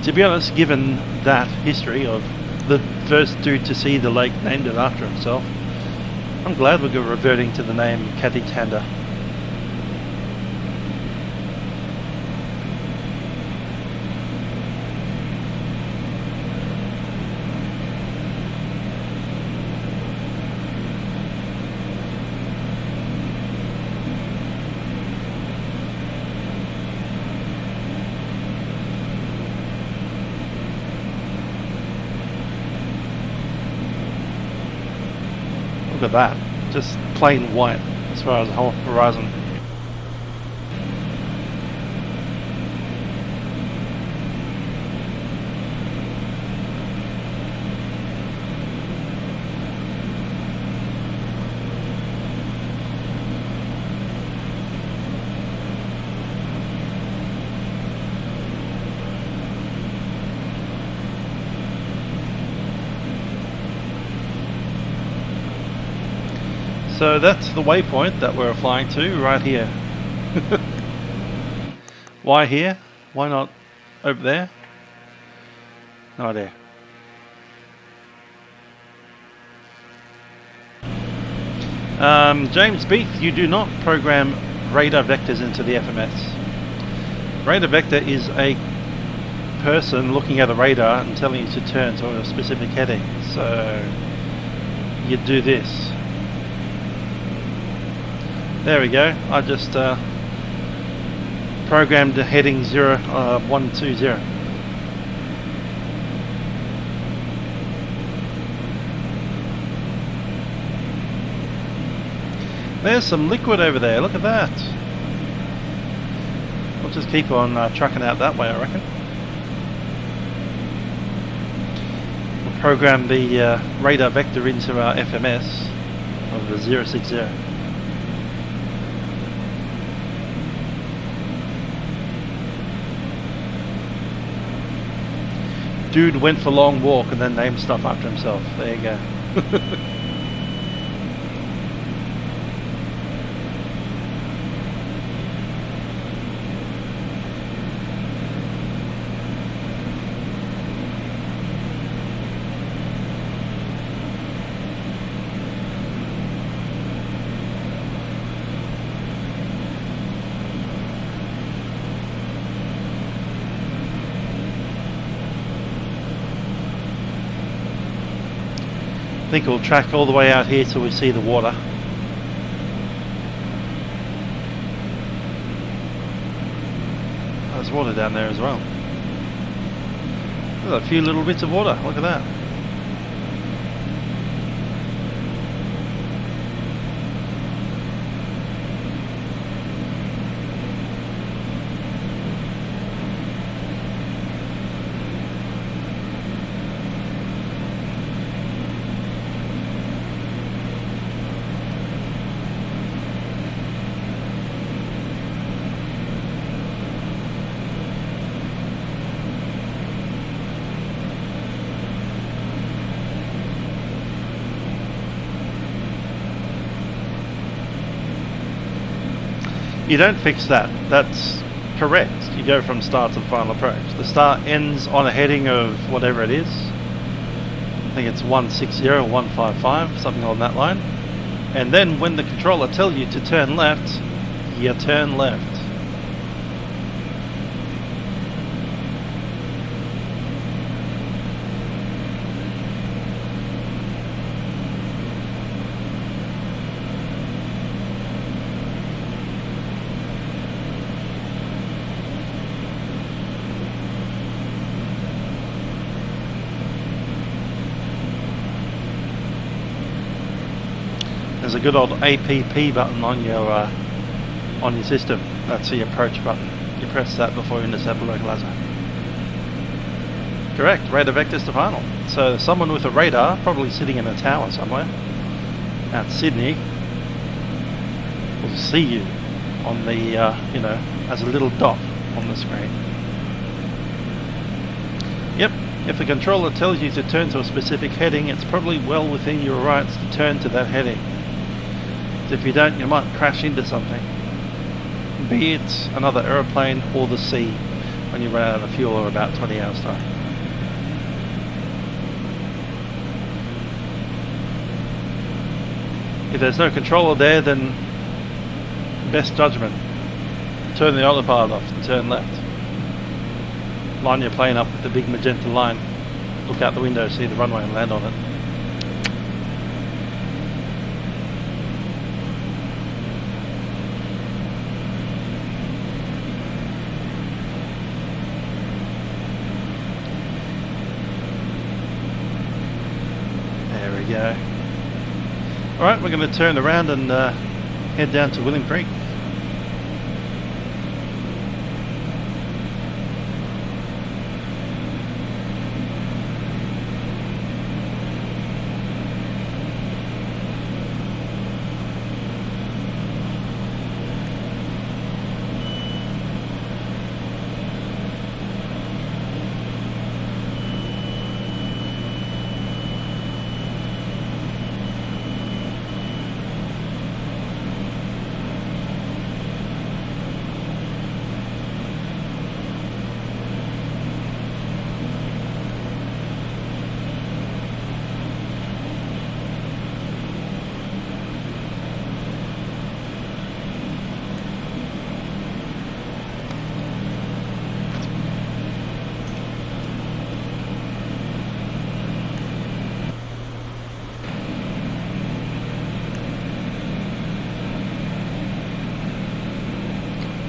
[SPEAKER 1] To be honest, given that history of the first dude to see the lake named it after himself, I'm glad we're reverting to the name Katitanda. Look at that, just plain white as far as the whole horizon. So that's the waypoint that we're flying to right here. Why here? Why not over there? No idea. James Beath, you do not program radar vectors into the FMS. Radar vector is a person looking at a radar and telling you to turn to a specific heading. So you do this. There we go. I just programmed the heading 120. There's some liquid over there. Look at that. We'll just keep on trucking out that way, I reckon. We'll program the radar vector into our FMS of the 060. Dude went for long walk and then named stuff after himself. There you go. I think we'll track all the way out here till we see the water. There's water down there as well. There's a few little bits of water, look at that. You don't fix that. That's correct. You go from start to the final approach. The start ends on a heading of whatever it is. I think it's 160 or 155, something along that line. And then when the controller tells you to turn left, you turn left. There's a good old APP button on your system. That's the approach button. You press that before you intercept the localizer. Correct, radar vectors to final. So someone with a radar, probably sitting in a tower somewhere at Sydney, will see you on the, you know, as a little dot on the screen. Yep, if the controller tells you to turn to a specific heading, it's probably well within your rights to turn to that heading. If you don't, you might crash into something, be it another aeroplane or the sea when you run out of fuel in about 20 hours time. If there's no controller there, then best judgment, turn the autopilot off and turn left. Line your plane up with the big magenta line, look out the window, see the runway and land on it. Go. Alright, we're going to turn around and head down to William Creek.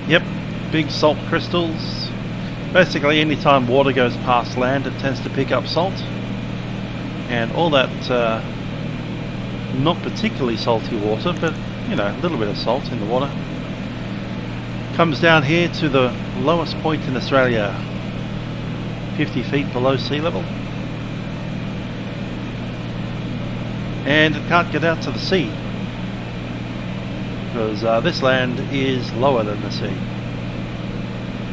[SPEAKER 1] Yep, big salt crystals. Basically anytime water goes past land it tends to pick up salt. And all that not particularly salty water, but you know, a little bit of salt in the water, comes down here to the lowest point in Australia, 50 feet below sea level. And it can't get out to the sea, because this land is lower than the sea.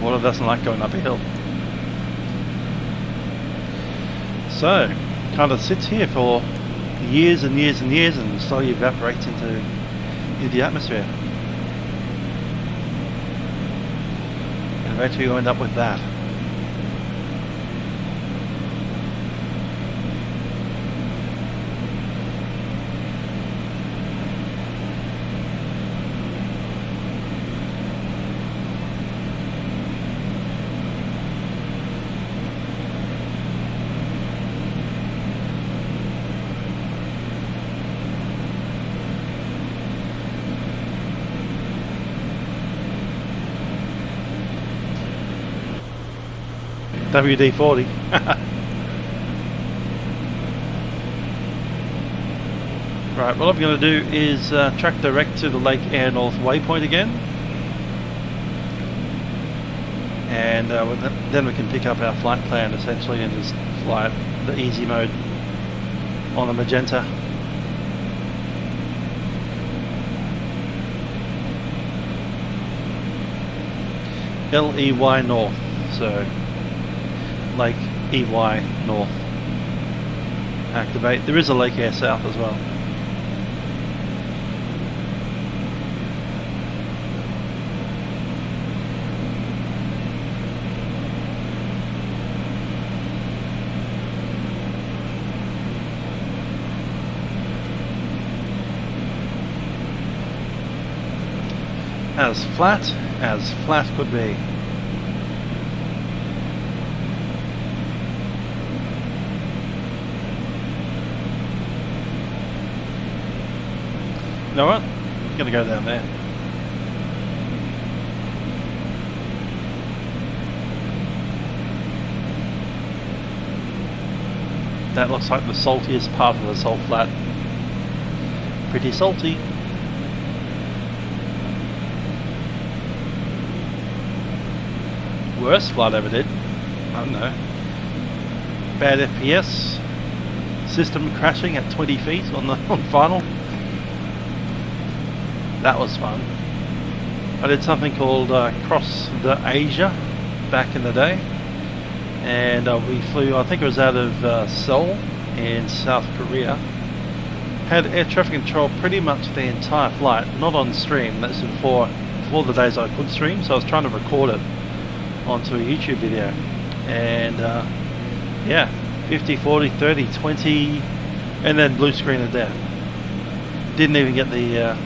[SPEAKER 1] Water doesn't like going up a hill. So, kind of sits here for years and years and years and slowly evaporates into the atmosphere. And eventually you end up with that. WD-40. Right, what I'm going to do is track direct to the Lake Eyre North waypoint again, and then we can pick up our flight plan essentially and just fly it the easy mode on the magenta. LEY North, so Lake EY North. Activate. There is a Lake Eyre South as well. as flat could be. You know what? I'm gonna go down there. That looks like the saltiest part of the salt flat. Pretty salty. Worst flight ever did. I don't know. Bad FPS. System crashing at 20 feet on final. That was fun. I did something called Cross the Asia back in the day, and we flew, I think it was out of Seoul in South Korea. Had air traffic control pretty much the entire flight, not on stream. That's before the days I could stream, so I was trying to record it onto a YouTube video. And yeah, 50, 40, 30, 20, and then blue screen it down. Didn't even get the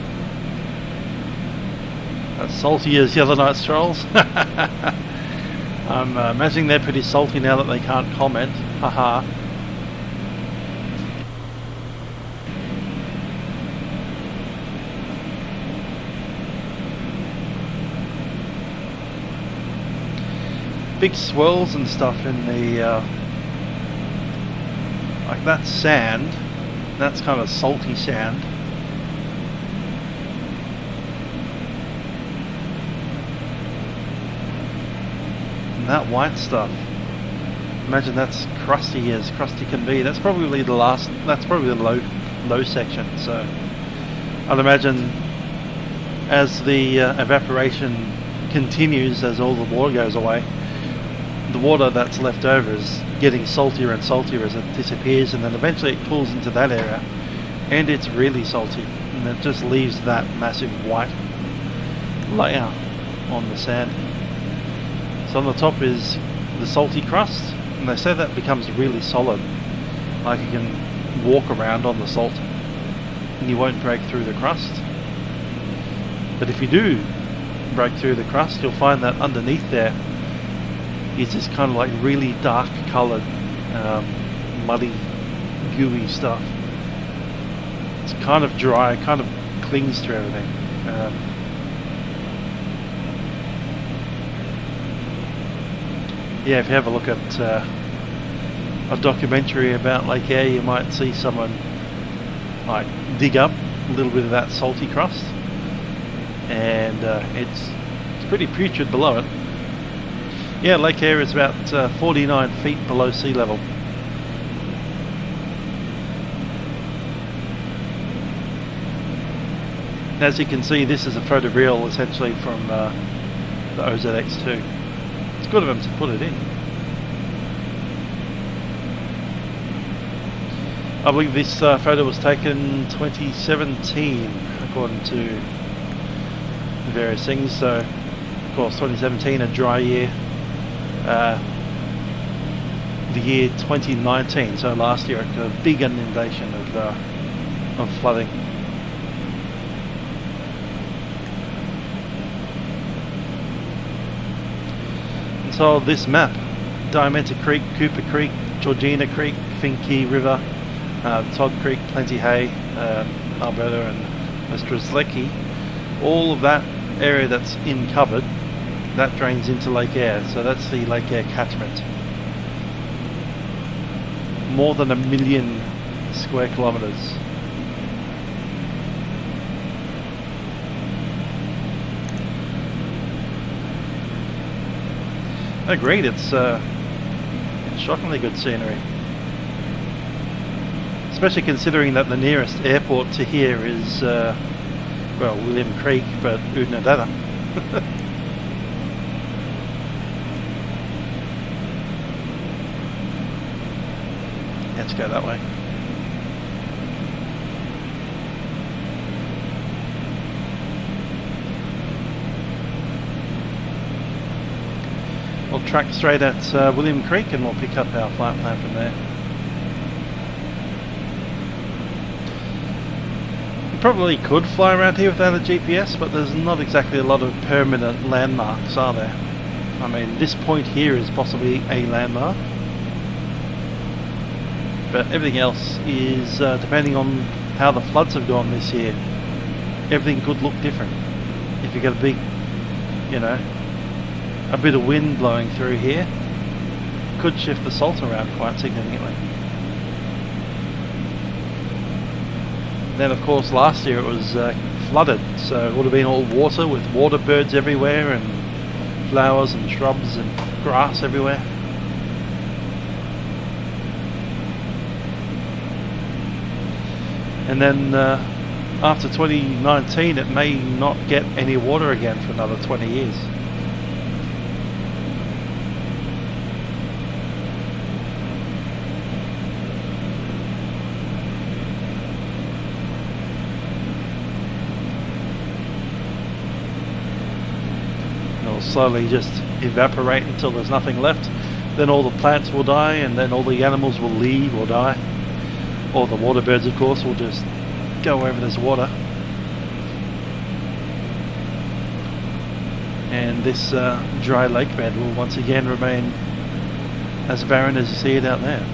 [SPEAKER 1] as salty as the other night's trolls. I'm imagining they're pretty salty now that they can't comment. Haha. Big swirls and stuff in the like that sand. That's kind of salty sand. And that white stuff, imagine that's crusty as crusty can be. That's probably the last, that's probably the low section. So I'd imagine as the evaporation continues, as all the water goes away, the water that's left over is getting saltier and saltier as it disappears, and then eventually it pulls into that area and it's really salty, and it just leaves that massive white layer on the sand. So on the top is the salty crust, and they say that becomes really solid, like you can walk around on the salt and you won't break through the crust. But if you do break through the crust, you'll find that underneath there is this kind of like really dark coloured muddy gooey stuff. It's kind of dry, kind of clings to everything. Yeah, if you have a look at a documentary about Lake Eyre, you might see someone like dig up a little bit of that salty crust, and it's pretty putrid below it. Yeah, Lake Eyre is about 49 feet below sea level. As you can see, this is a photo reel essentially from the OZX2. It's good of them to put it in. I believe this photo was taken 2017, according to various things. So, of course, 2017, a dry year. The year 2019, so last year, a big inundation of flooding. So this map, Diamenta Creek, Cooper Creek, Georgina Creek, Finke River, Todd Creek, Plenty Hay, Alberta and Ostrozlecki, all of that area that's in covered, that drains into Lake Eyre. So that's the Lake Eyre catchment. More than 1 million square kilometres. Agreed, it's shockingly good scenery. Especially considering that the nearest airport to here is, well, William Creek, but Oodnadatta. Let's go that way. We'll track straight at William Creek and we'll pick up our flight plan from there. probably could fly around here without a GPS, but there's not exactly a lot of permanent landmarks, are there? I mean, this point here is possibly a landmark, but everything else is, depending on how the floods have gone this year, everything could look different. If you get a big, you know, a bit of wind blowing through here, could shift the salt around quite significantly. Then of course last year it was flooded, so it would have been all water with water birds everywhere and flowers and shrubs and grass everywhere. And then after 2019 it may not get any water again for another 20 years. It'll slowly just evaporate until there's nothing left. Then all the plants will die, and then all the animals will leave or die. Or the water birds, of course, will just go wherever there's water. And this dry lake bed will once again remain as barren as you see it out there.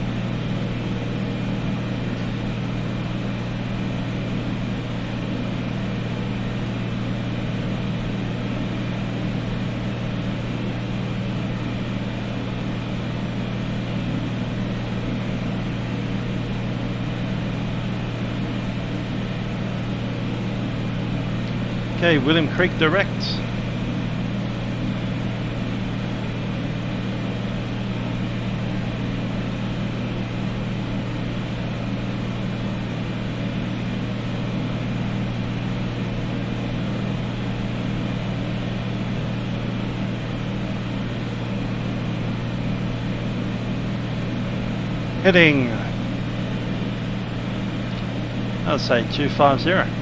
[SPEAKER 1] Okay, William Creek direct. Heading, I'll say 250.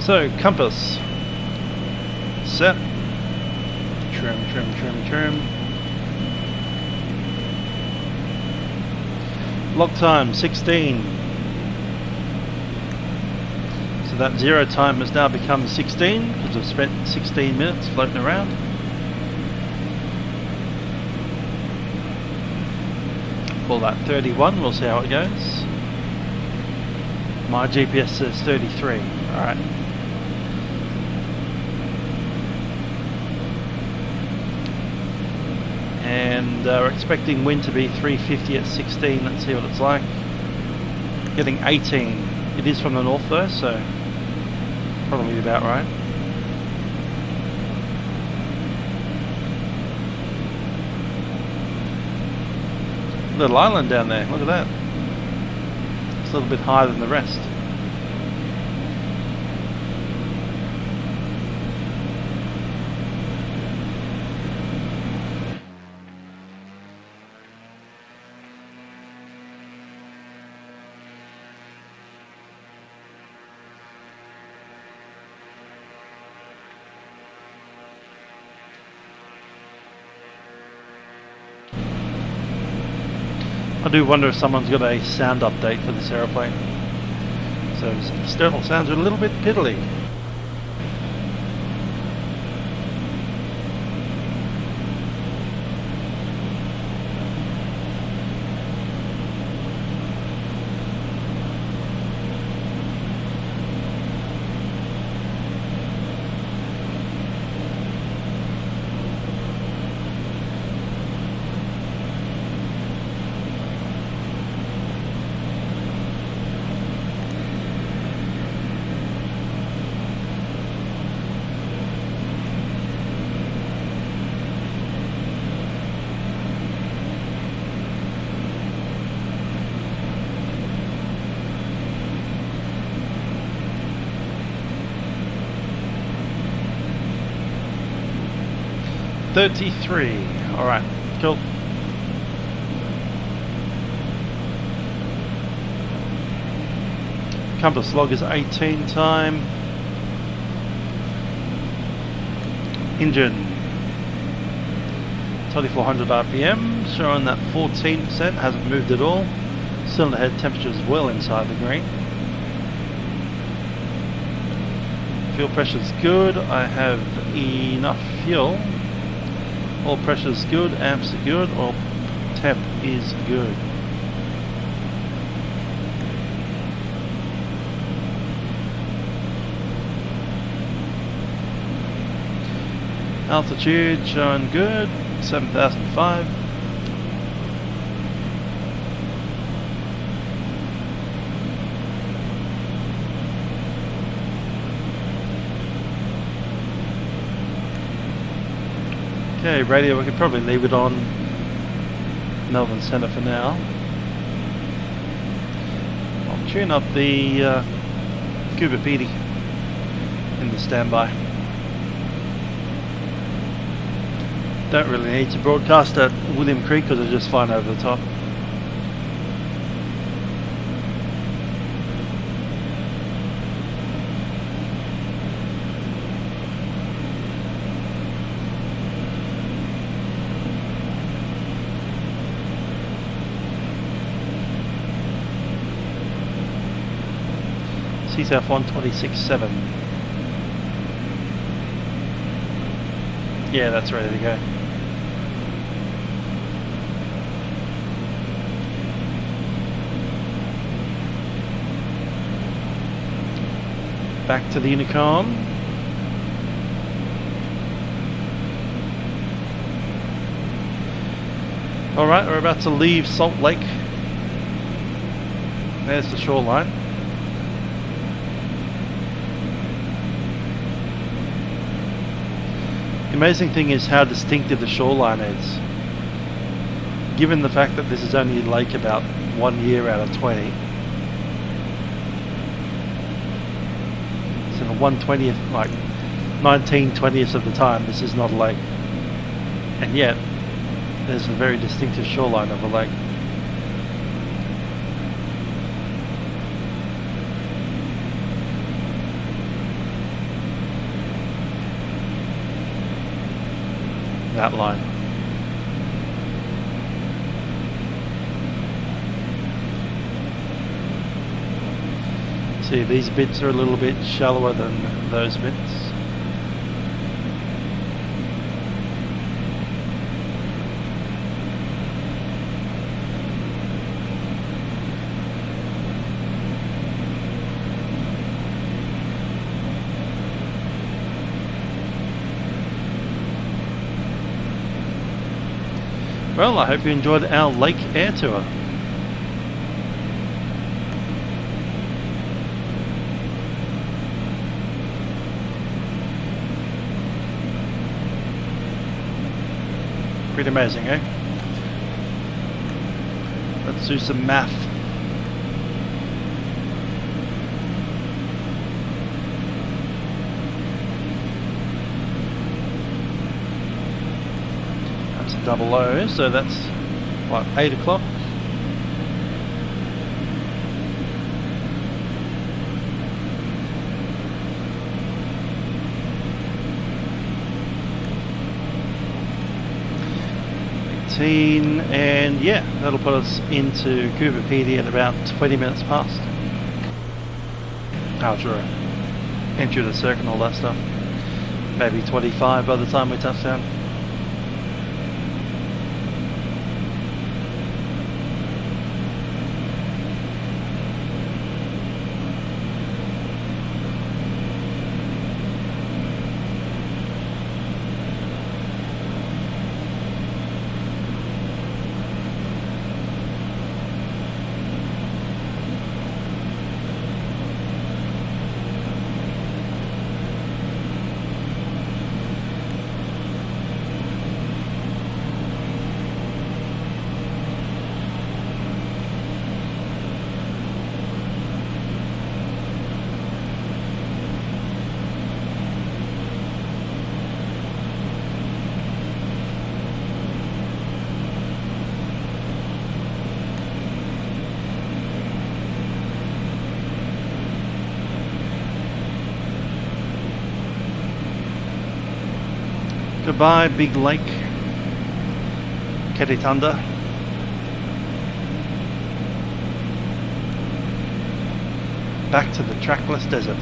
[SPEAKER 1] So, compass set, trim, trim, trim, trim. Lock time 16. So that 0 time has now become 16 because I've spent 16 minutes floating around. Call that 31, we'll see how it goes. My GPS says 33, alright. And we're expecting wind to be 350 at 16. Let's see what it's like. Getting 18. It is from the north though, so probably about right. Little island down there, look at that. It's a little bit higher than the rest. I do wonder if someone's got a sound update for this aeroplane. So external sounds are a little bit piddly. $33. Alright, cool. Compass log is 18 time. Engine 2400 RPM, showing that 14%, hasn't moved at all. Cylinder head temperature is well inside the green. Fuel pressure is good. I have enough fuel. Oil pressure is good. Amps are good. Oil temp is good. Altitude showing good. 7,005. Okay, radio, we could probably leave it on Melbourne Centre for now. I'll tune up the Coober Pedy in the standby. Don't really need to broadcast at William Creek because it's just fine over the top. CSAF 126.7. Yeah, that's ready to go. Back to the Unicom. Alright, we're about to leave Salt Lake. There's the shoreline. The amazing thing is how distinctive the shoreline is. Given the fact that this is only a lake about 1 year out of 20. So 1/20th, like 19/20ths of the time, this is not a lake. And yet, there's a very distinctive shoreline of a lake. That line. See, these bits are a little bit shallower than those bits. Well, I hope you enjoyed our Lake Eyre tour. Pretty amazing, eh? Let's do some math. That's a double O, so that's what, 8 o'clock? And yeah, that'll put us into Coober Pedy at about 20 minutes past. After entry the circuit and all that stuff. Maybe 25 by the time we touch down. Goodbye, big lake. Keditunda. Back to the trackless desert.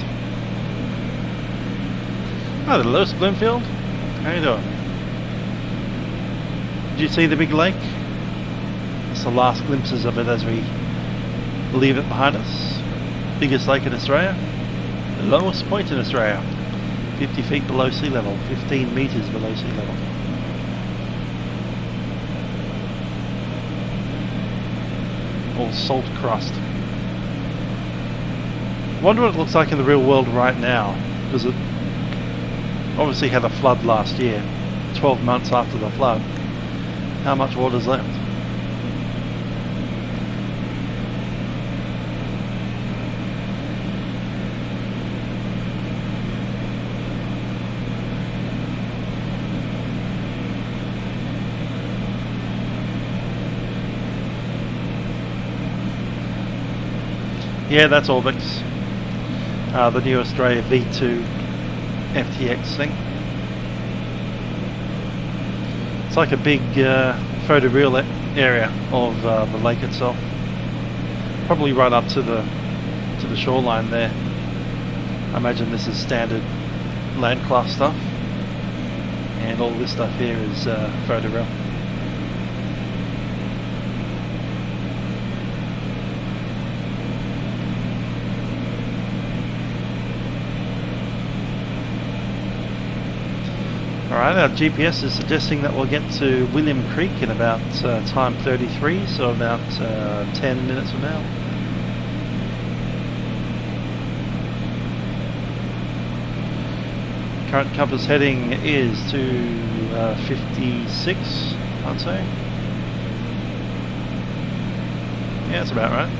[SPEAKER 1] Oh, the Lewis Bloomfield. How you doing? Did you see the big lake? It's the last glimpses of it as we leave it behind us. Biggest lake in Australia. The lowest point in Australia. 50 feet below sea level. 15 meters below sea level. All salt crust. Wonder what it looks like in the real world right now, because it obviously had a flood last year, 12 months after the flood. How much water's left? Yeah, that's Orbix. The new Australia V2 FTX thing. It's like a big photoreal area of the lake itself. Probably right up to the shoreline there. I imagine this is standard land class stuff, and all this stuff here is photoreal. Alright, our GPS is suggesting that we'll get to William Creek in about time 33, so about 10 minutes from now. Current compass heading is to 56, I'd say. Yeah, that's about right.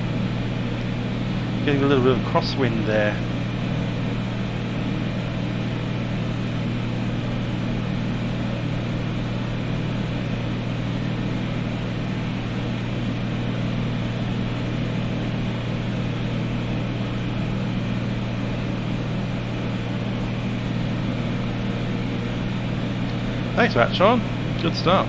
[SPEAKER 1] Getting a little bit of crosswind there. Thanks for that, Sean. Good stuff.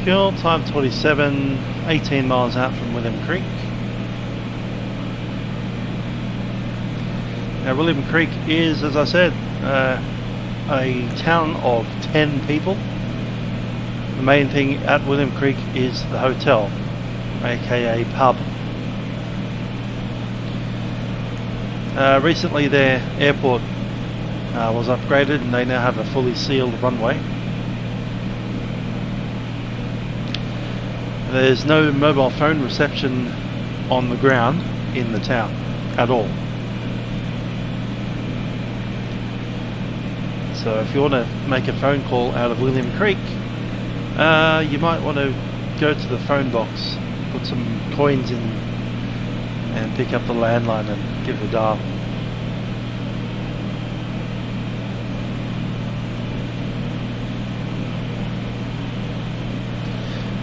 [SPEAKER 1] Fuel, time 27, 18 miles out from William Creek. Now William Creek is, as I said, a town of 10 people. The main thing at William Creek is the hotel, aka pub. Recently their airport was upgraded and they now have a fully sealed runway. There's no mobile phone reception on the ground in the town at all. So if you want to make a phone call out of William Creek, you might want to go to the phone box, put some coins in and pick up the landline and give it a dial.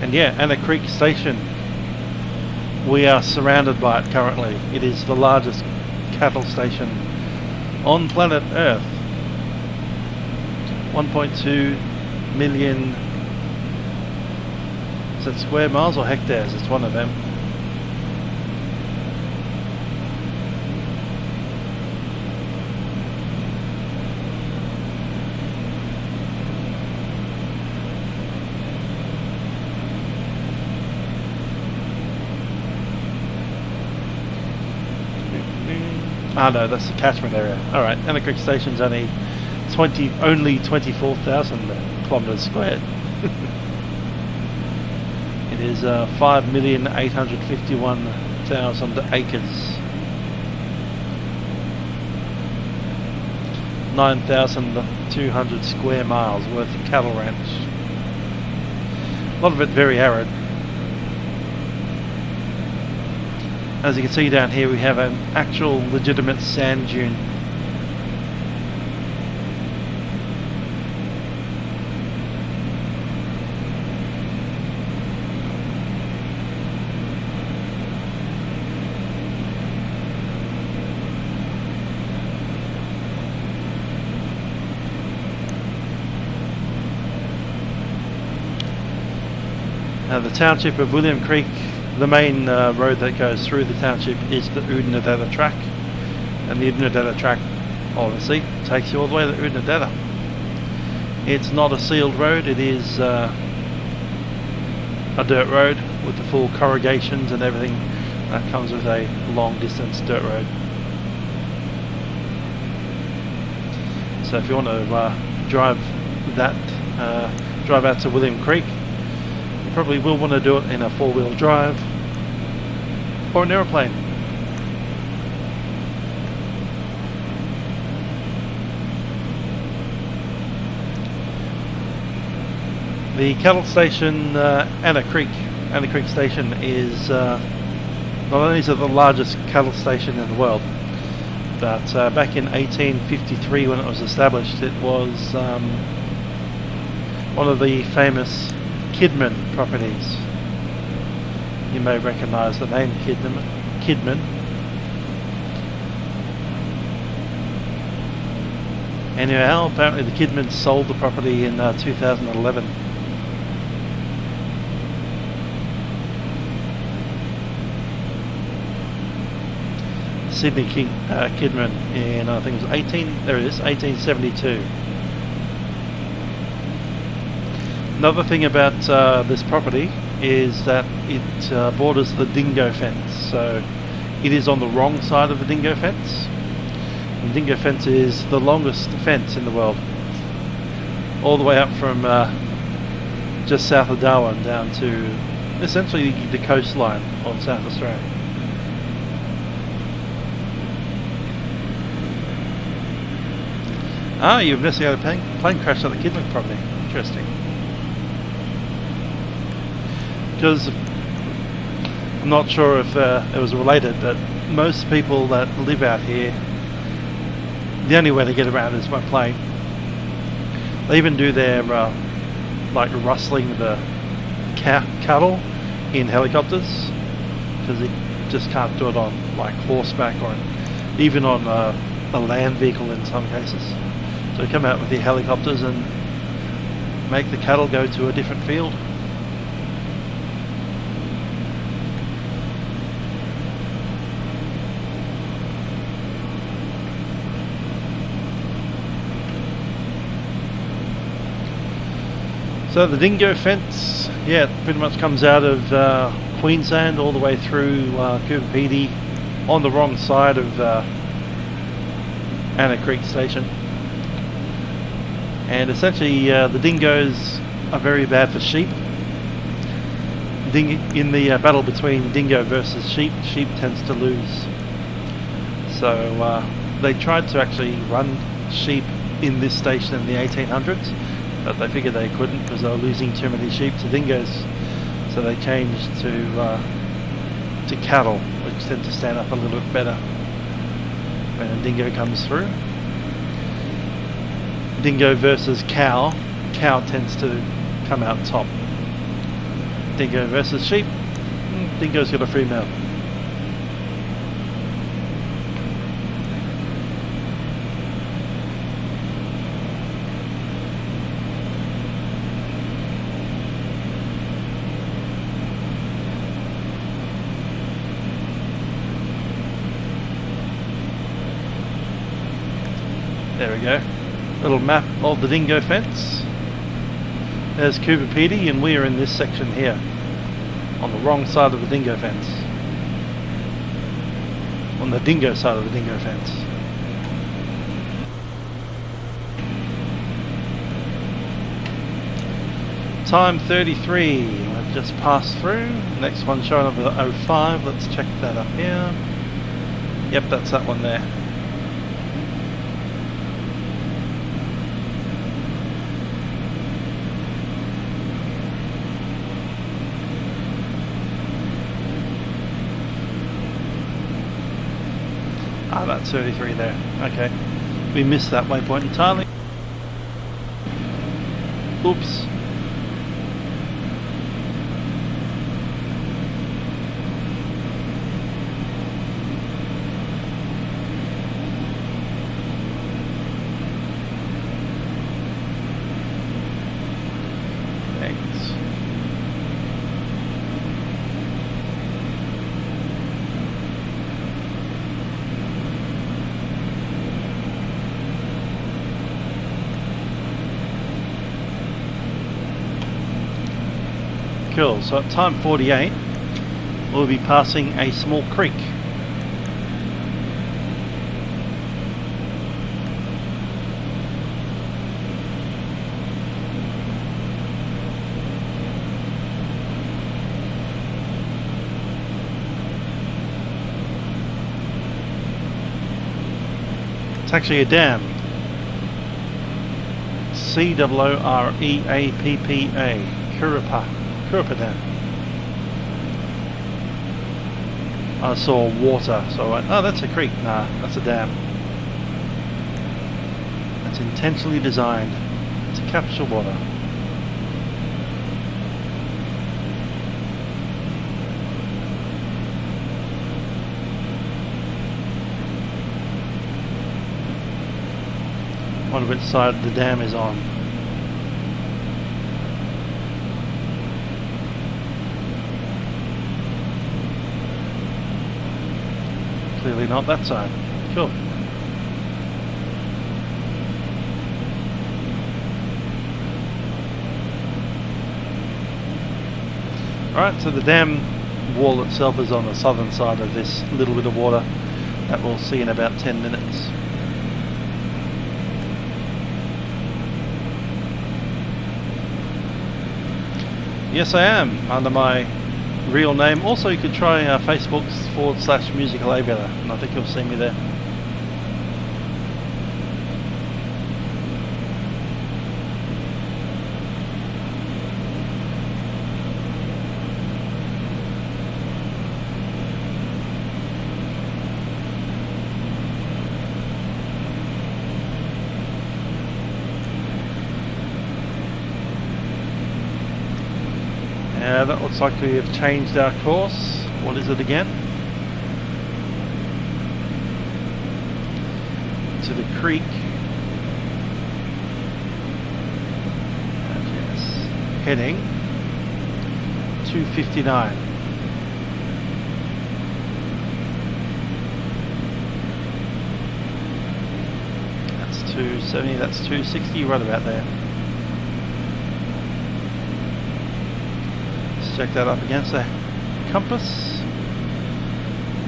[SPEAKER 1] And yeah, Anna Creek Station, we are surrounded by it currently. It is the largest cattle station on planet Earth. 1.2 million, is it square miles or hectares? It's one of them. Ah no, that's the catchment area. Alright, Anna Creek Station's only 24,000 there. kilometres squared. It is 5,851,000 acres. 9,200 square miles worth of cattle ranch. A lot of it very arid. As you can see down here, we have an actual legitimate sand dune. The township of William Creek, the main road that goes through the township is the Oodnadatta track, and the Oodnadatta track obviously takes you all the way to Oodnadatta. It's not a sealed road, it is a dirt road with the full corrugations and everything that comes with a long distance dirt road. So if you want to drive out to William Creek, you probably will want to do it in a four-wheel drive or an aeroplane. The cattle station Anna Creek Station is not only is it the largest cattle station in the world, but back in 1853 when it was established, it was one of the famous Kidman properties. You may recognise the name Kidman. Anyhow, apparently the Kidmans sold the property in 2011. Sydney Kidman in, I think it was 1872. Another thing about this property is that it borders the dingo fence, so it is on the wrong side of the dingo fence. The dingo fence is the longest fence in the world, all the way up from just south of Darwin down to essentially the coastline of South Australia. Ah, you investigated a plane crash at the Kidman property. Interesting. Because I'm not sure if it was related, but most people that live out here, the only way to get around is by plane. They even do their like rustling the cattle in helicopters, because they just can't do it on like horseback or even on a land vehicle in some cases. So they come out with the helicopters and make the cattle go to a different field. So the dingo fence, yeah, it pretty much comes out of Queensland all the way through Coober Pedy on the wrong side of Anna Creek Station. And essentially the dingoes are very bad for sheep. In the battle between dingo versus sheep, sheep tends to lose. So they tried to actually run sheep in this station in the 1800s, but they figured they couldn't because they were losing too many sheep to dingoes. So they changed to cattle, which tend to stand up a little bit better when a dingo comes through. Dingo versus cow, cow tends to come out top. Dingo versus sheep, dingo's got a free mouth. There we go. Little map of the dingo fence. There's Coober Pedy, and we are in this section here, on the wrong side of the dingo fence. On the dingo side of the dingo fence. time 33. I've just passed through. Next one showing up with 05. Let's check that up here. Yep, that's that one there. Ah, that's 33 there. Okay. We missed that waypoint entirely. Oops. Thanks. Cool, so at time 48 we'll be passing a small creek. It's actually a dam. C-O-O-R-E-A-P-P-A, Coober Dam. I saw water, so I went, oh, that's a creek. Nah, that's a dam. That's intentionally designed to capture water. I wonder which side the dam is on. Clearly not that side. Cool. Alright, so the dam wall itself is on the southern side of this little bit of water that we'll see in about 10 minutes. Yes, I am, under my real name. Also, you could try Facebook/musicalaviator, and I think you'll see me there. That looks like we have changed our course. What is it again? To the creek. And yes, heading 259. That's 270, that's 260, right about there. Check that up against the compass.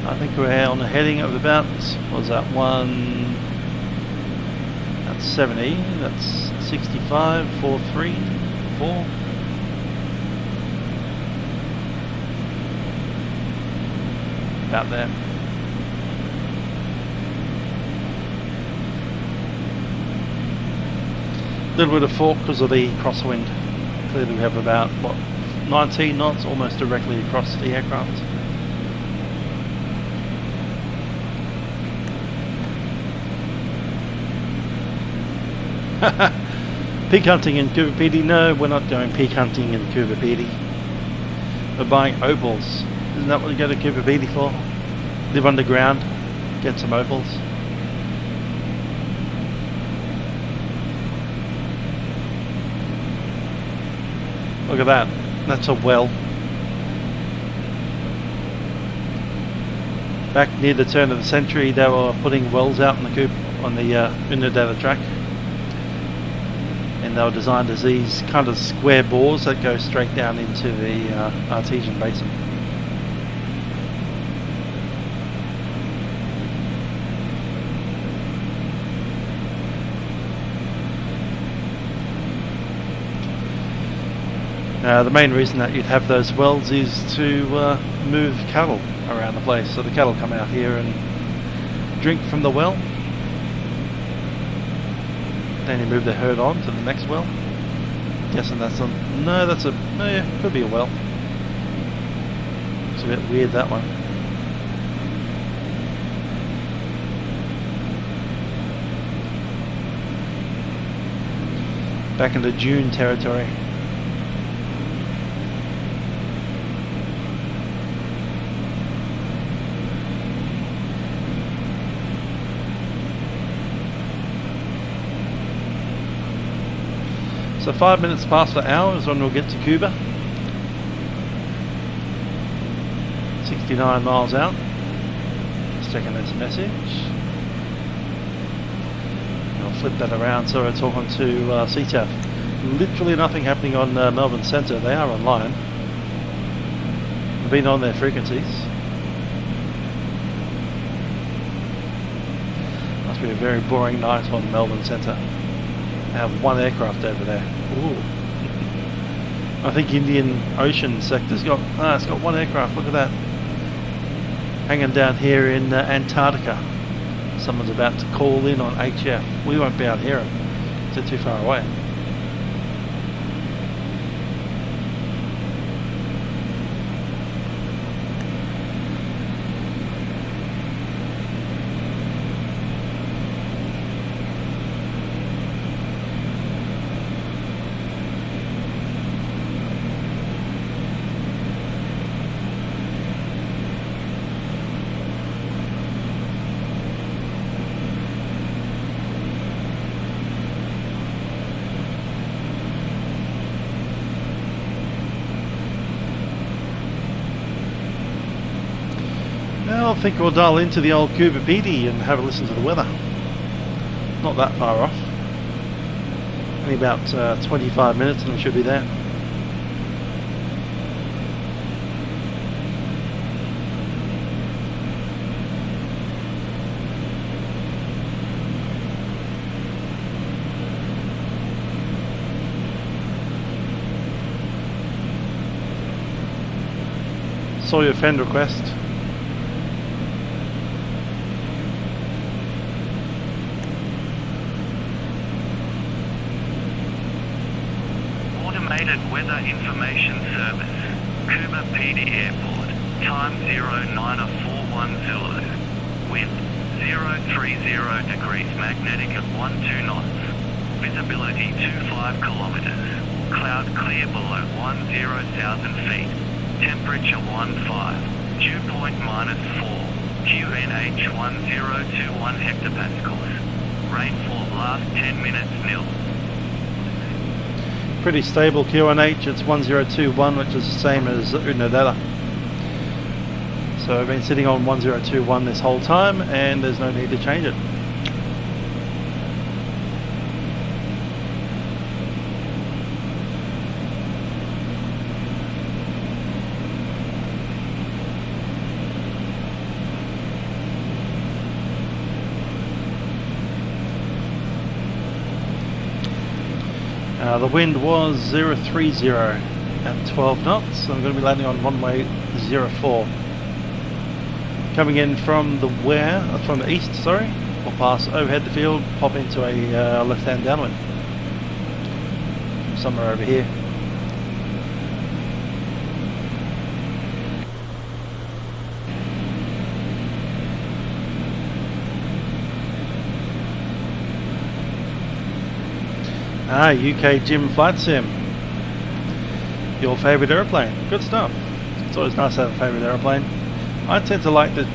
[SPEAKER 1] I think we're on a heading of about, what was that, that's 70, that's 65, 43, 4. About there. A little bit of fork because of the crosswind. Clearly we have about, what, 19 knots almost directly across the aircraft. Pig hunting in Coober Pedy? No, we're not doing pig hunting in Coober Pedy. We're buying opals. Isn't that what you go to Coober Pedy for? Live underground, get some opals. Look at that. That's a well. Back near the turn of the century, they were putting wells out on the Oodnadatta track, and they were designed as these kind of square bores that go straight down into the artesian basin. The main reason that you'd have those wells is to move cattle around the place. So the cattle come out here and drink from the well. Then you move the herd on to the next well. Guessing that's a... No, that's a... Oh yeah, could be a well. It's a bit weird, that one. Back into dune territory. So 5 minutes past the hour is when we'll get to Coober. 69 miles out. Just checking that's a message. I'll flip that around so we're talking to CTAF. Literally nothing happening on Melbourne Centre. They are online. I've been on their frequencies. Must be a very boring night on Melbourne Centre. I have one aircraft over there. Ooh. I think Indian Ocean sector's got... it's got one aircraft, look at that. Hanging down here in Antarctica. Someone's about to call in on HF. We won't be able to hear them. They're too far away. I think we'll dial into the old Coober Pedy and have a listen to the weather. Not that far off. Only about 25 minutes and we should be there. Saw your friend request.
[SPEAKER 2] Weather Information Service, Coober Pedy Airport, time 0941 Zulu, wind 030 degrees, magnetic at 12 knots, visibility 25 kilometers, cloud clear below 10,000 feet, temperature 15, dew point -4, QNH 1021 hectopascals, rainfall last 10 minutes nil.
[SPEAKER 1] Pretty stable QNH, it's 1021, which is the same as Oodnadatta. So I've been sitting on 1021 this whole time and there's no need to change it. The wind was 030 at 12 knots. I'm going to be landing on runway 04. Coming in from the from the east, sorry. We'll pass overhead the field, pop into a left-hand downwind. Somewhere over here. UK Gym Flight Sim. Your favourite aeroplane. Good stuff. It's always nice to have a favourite aeroplane. I tend to like the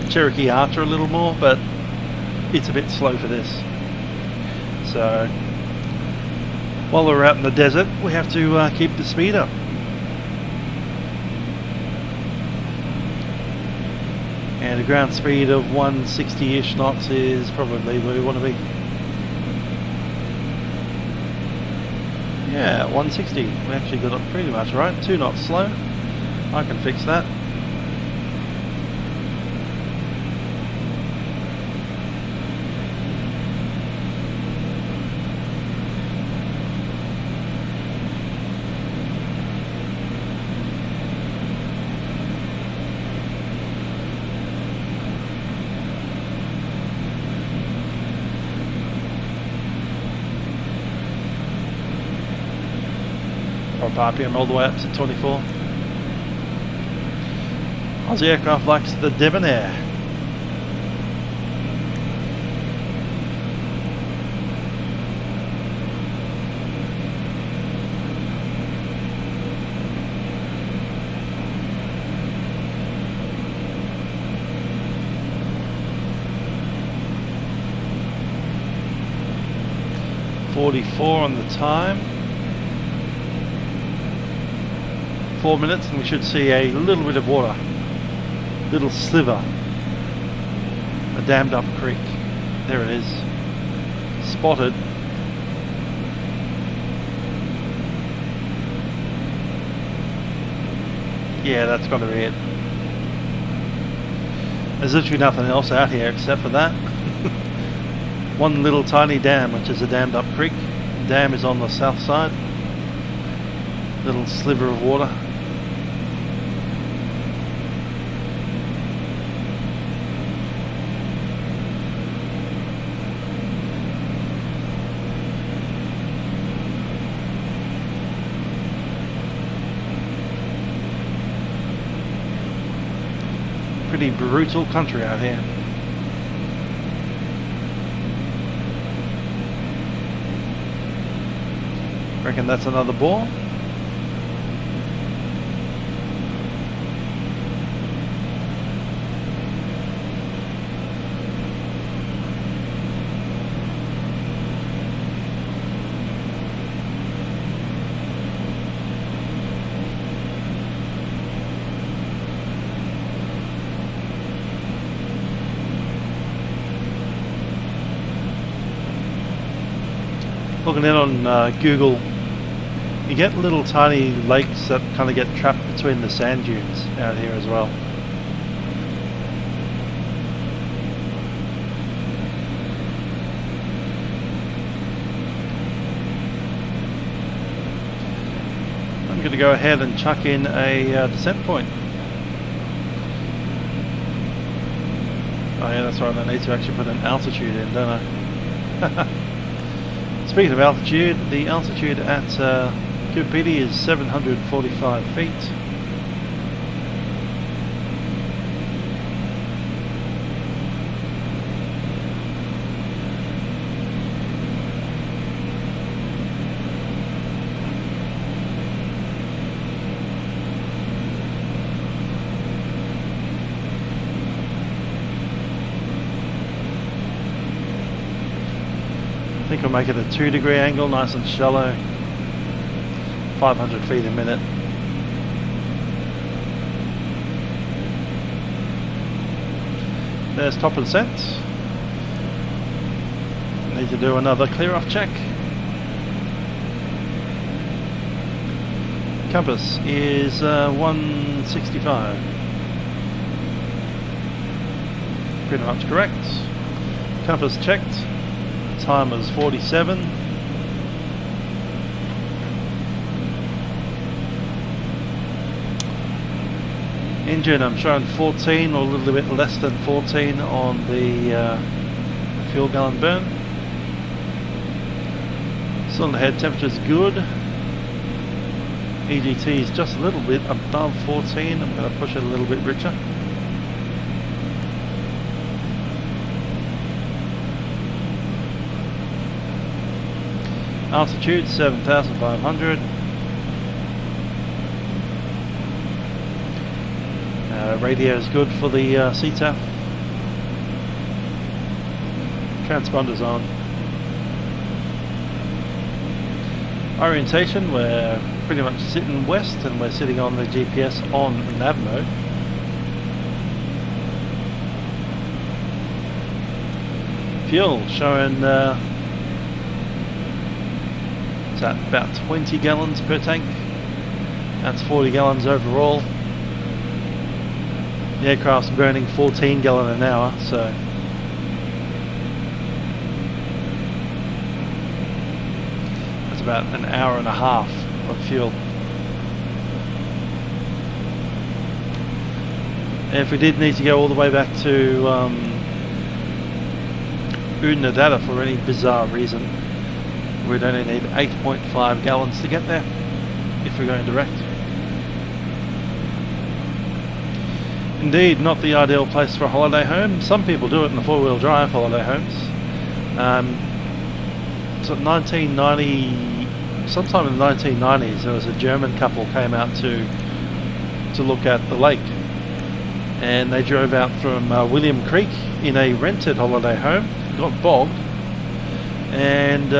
[SPEAKER 1] Cherokee Archer a little more, but it's a bit slow for this. So, while we're out in the desert, we have to keep the speed up. And a ground speed of 160-ish knots is probably where we want to be. Yeah, 160. We actually got it pretty much right. 2 knots slow. I can fix that. Drop RPM all the way up to 24. Aussie aircraft likes the debonair. .44 on the time. 4 minutes and we should see a little bit of water. Little sliver. A dammed up creek. There it is. Spotted. Yeah, that's got to be it. There's literally nothing else out here except for that. One little tiny dam, which is a dammed up creek. The dam is on the south side. Little sliver of water. Pretty brutal country out here. Reckon that's another ball. Looking in on Google, you get little tiny lakes that kind of get trapped between the sand dunes out here as well. I'm going to go ahead and chuck in a descent point. Oh yeah, that's right, I need to actually put an altitude in, don't I? Speaking of altitude, the altitude at Coober Pedy is 745 feet. I think I'll make it a 2-degree angle, nice and shallow. 500 feet a minute. There's top of descent. Need to do another clear off check. Compass is 165. Pretty much correct. Compass checked. Time was 47. Engine, I'm showing 14 or a little bit less than 14 on the fuel gallon burn. Cylinder head temperature is good. EGT is just a little bit above 14. I'm going to push it a little bit richer. Altitude 7,500. Radio is good for the CTAF. Transponder's on. Orientation, we're pretty much sitting west and we're sitting on the GPS on nav mode. Fuel showing it's at about 20 gallons per tank. That's 40 gallons overall. The aircraft's burning 14 gallon an hour, so that's about an hour and a half of fuel. If we did need to go all the way back to Oodnadatta for any bizarre reason, we'd only need 8.5 gallons to get there. if we're going direct. Indeed, not the ideal place for a holiday home. Some people do it in the four-wheel drive holiday homes. So 1990, sometime in the 1990s, there was a German couple came out to look at the lake, and they drove out from William Creek in a rented holiday home, got bogged, and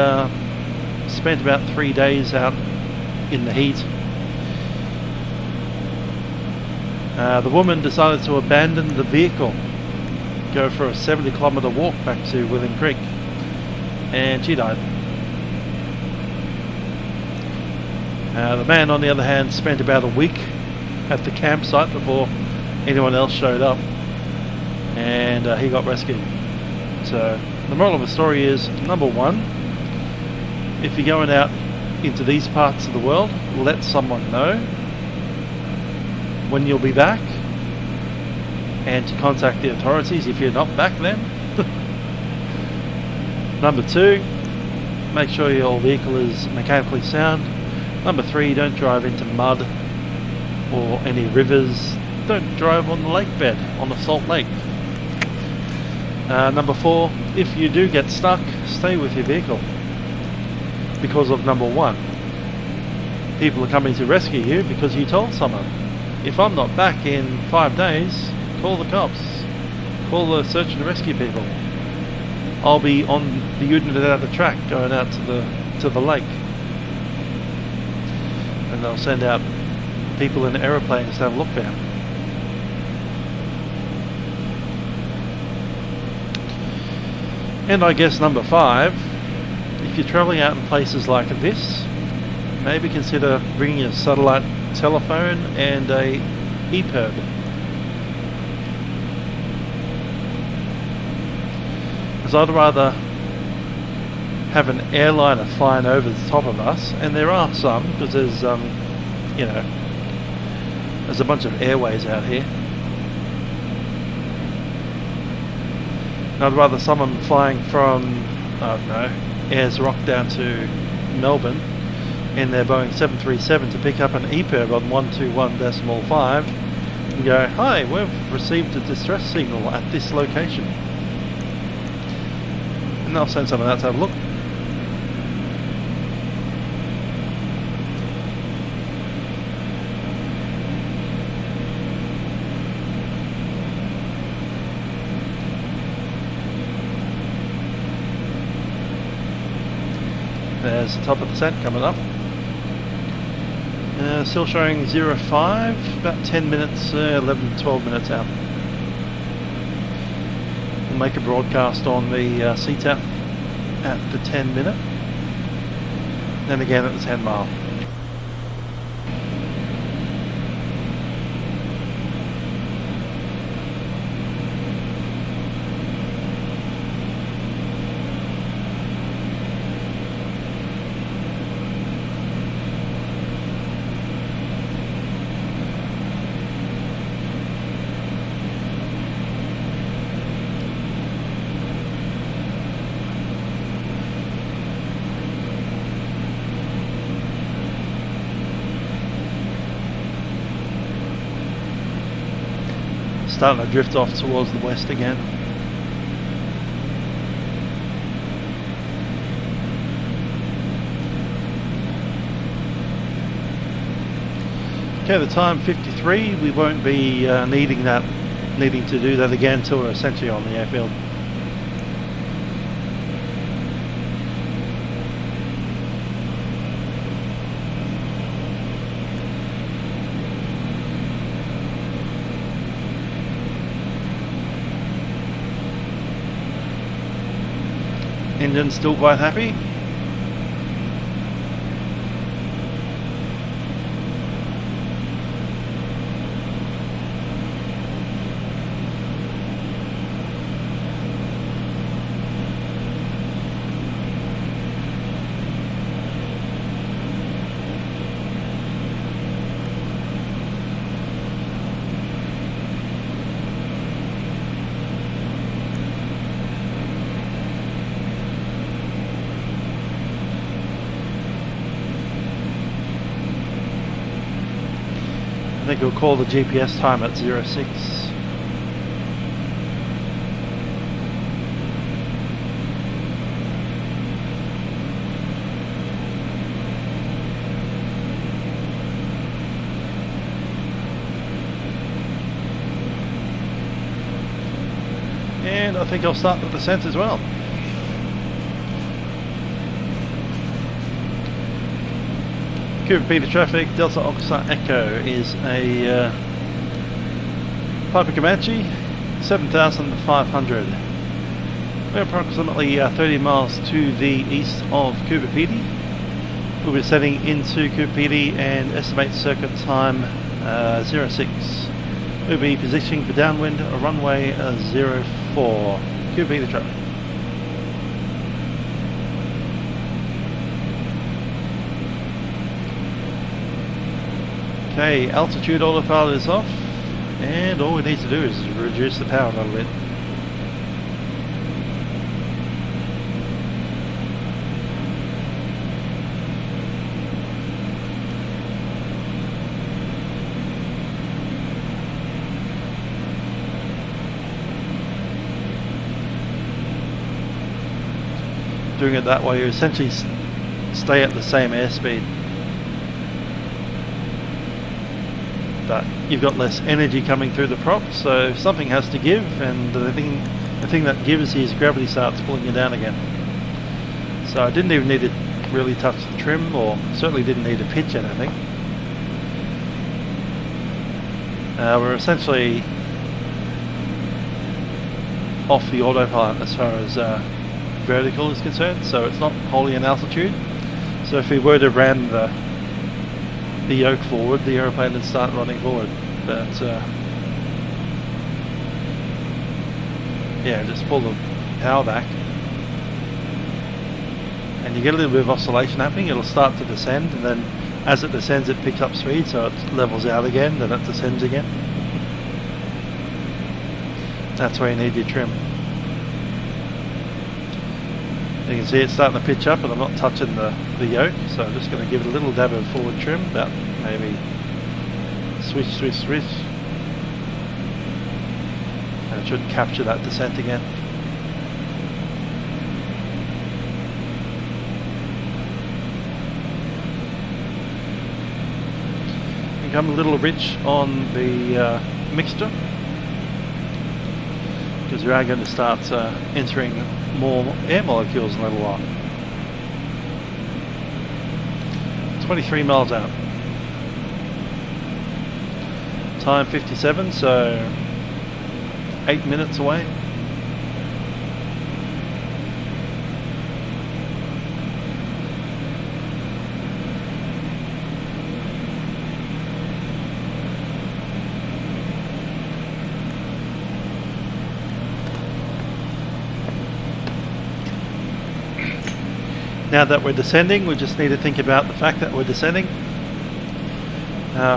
[SPEAKER 1] spent about 3 days out in the heat. The woman decided to abandon the vehicle, go for a 70-kilometre walk back to William Creek, and she died. The man, on the other hand, spent about a week at the campsite before anyone else showed up, and he got rescued. So the moral of the story is, number one, if you're going out into these parts of the world, let someone know when you'll be back, and to contact the authorities if you're not back then. Number two, make sure your vehicle is mechanically sound. Number three, don't drive into mud or any rivers. Don't drive on the lake bed, on the salt lake. Number four, if you do get stuck, stay with your vehicle. Because of number one, people are coming to rescue you because you told someone. If I'm not back in 5 days, call the cops. Call the search and rescue people. I'll be on the Oodnadatta track going out to the lake. And they'll send out people in aeroplanes to have a look down. And I guess number five, if you're travelling out in places like this, maybe consider bringing a satellite telephone and a EPIRB. Because I'd rather have an airliner flying over the top of us, and there are some, because there's you know, there's a bunch of airways out here. And I'd rather someone flying from, I don't know, Ayers Rock down to Melbourne in their Boeing 737 to pick up an EPIRB on 121.5 and go, hi, we've received a distress signal at this location. And they'll send someone out to have a look. There's the top of the set coming up. Still showing 05, about 10 minutes, 11, 12 minutes out. We'll make a broadcast on the CTAP at the 10 minute, then again at the 10 mile. Starting to drift off towards the west again. Okay, the time 53. We won't be needing to do that again until we're essentially on the airfield. Engine's still quite happy. think we'll call the GPS time at 06. And I think I'll start the descent as well. Coober Pedy traffic, Delta Oxa Echo is a Piper Comanche 7500. We're approximately 30 miles to the east of Coober Pedy. We'll be setting into Coober Pedy and estimate circuit time 06. We'll be positioning for downwind runway 04. Coober Pedy traffic. Okay, altitude autopilot is off, and all we need to do is reduce the power a little bit. Doing it that way, you essentially stay at the same airspeed, but you've got less energy coming through the prop, so something has to give, and the thing that gives is gravity starts pulling you down again. So I didn't even need to really touch the trim, or certainly didn't need to pitch anything. We're essentially off the autopilot as far as vertical is concerned, so it's not wholly in altitude. So if we were to ram the yoke forward, the aeroplane would start running forward, but yeah, just pull the power back and you get a little bit of oscillation happening. It'll start to descend, and then as it descends it picks up speed, so it levels out again, then it descends again. That's where you need your trim. You can see it's starting to pitch up, and I'm not touching the yoke, so I'm just going to give it a little dab of forward trim, about maybe swish, swish, swish, and it should capture that descent again. Become a little rich on the mixture, because we are going to start entering more air molecules in a little while. 23 miles out. Time 57, so 8 minutes away. Now that we're descending, we just need to think about the fact that we're descending.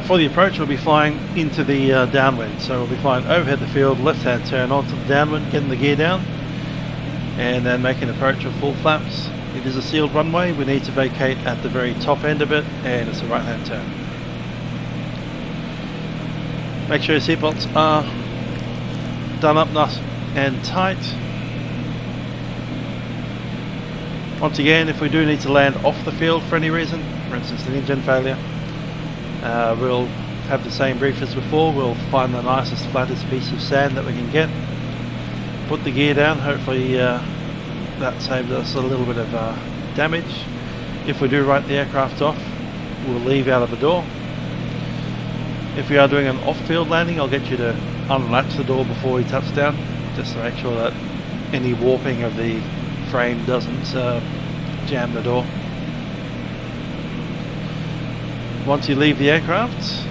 [SPEAKER 1] For the approach, we'll be flying into the downwind, so we'll be flying overhead the field, left-hand turn onto the downwind, getting the gear down, and then making an approach with full flaps. It is a sealed runway. We need to vacate at the very top end of it, and it's a right-hand turn. Make sure your seatbelts are done up nice and tight. Once again, if we do need to land off the field for any reason, for instance an engine failure, we'll have the same brief as before. We'll find the nicest, flattest piece of sand that we can get, put the gear down. Hopefully that saves us a little bit of damage. If we do write the aircraft off, we'll leave out of the door. If we are doing an off-field landing, I'll get you to unlatch the door before we touch down, just to make sure that any warping of the frame doesn't jam the door. Once you leave the aircraft,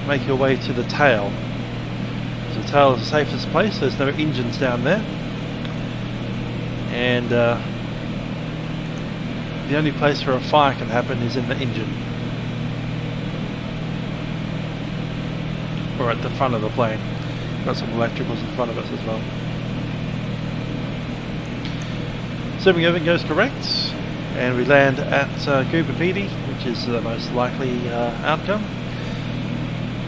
[SPEAKER 1] make your way to the tail. So the tail is the safest place. There's no engines down there, and the only place where a fire can happen is in the engine, or at the front of the plane. Got some electricals in front of us as well. Assuming everything goes correct, and we land at Coober Pedy, which is the most likely outcome,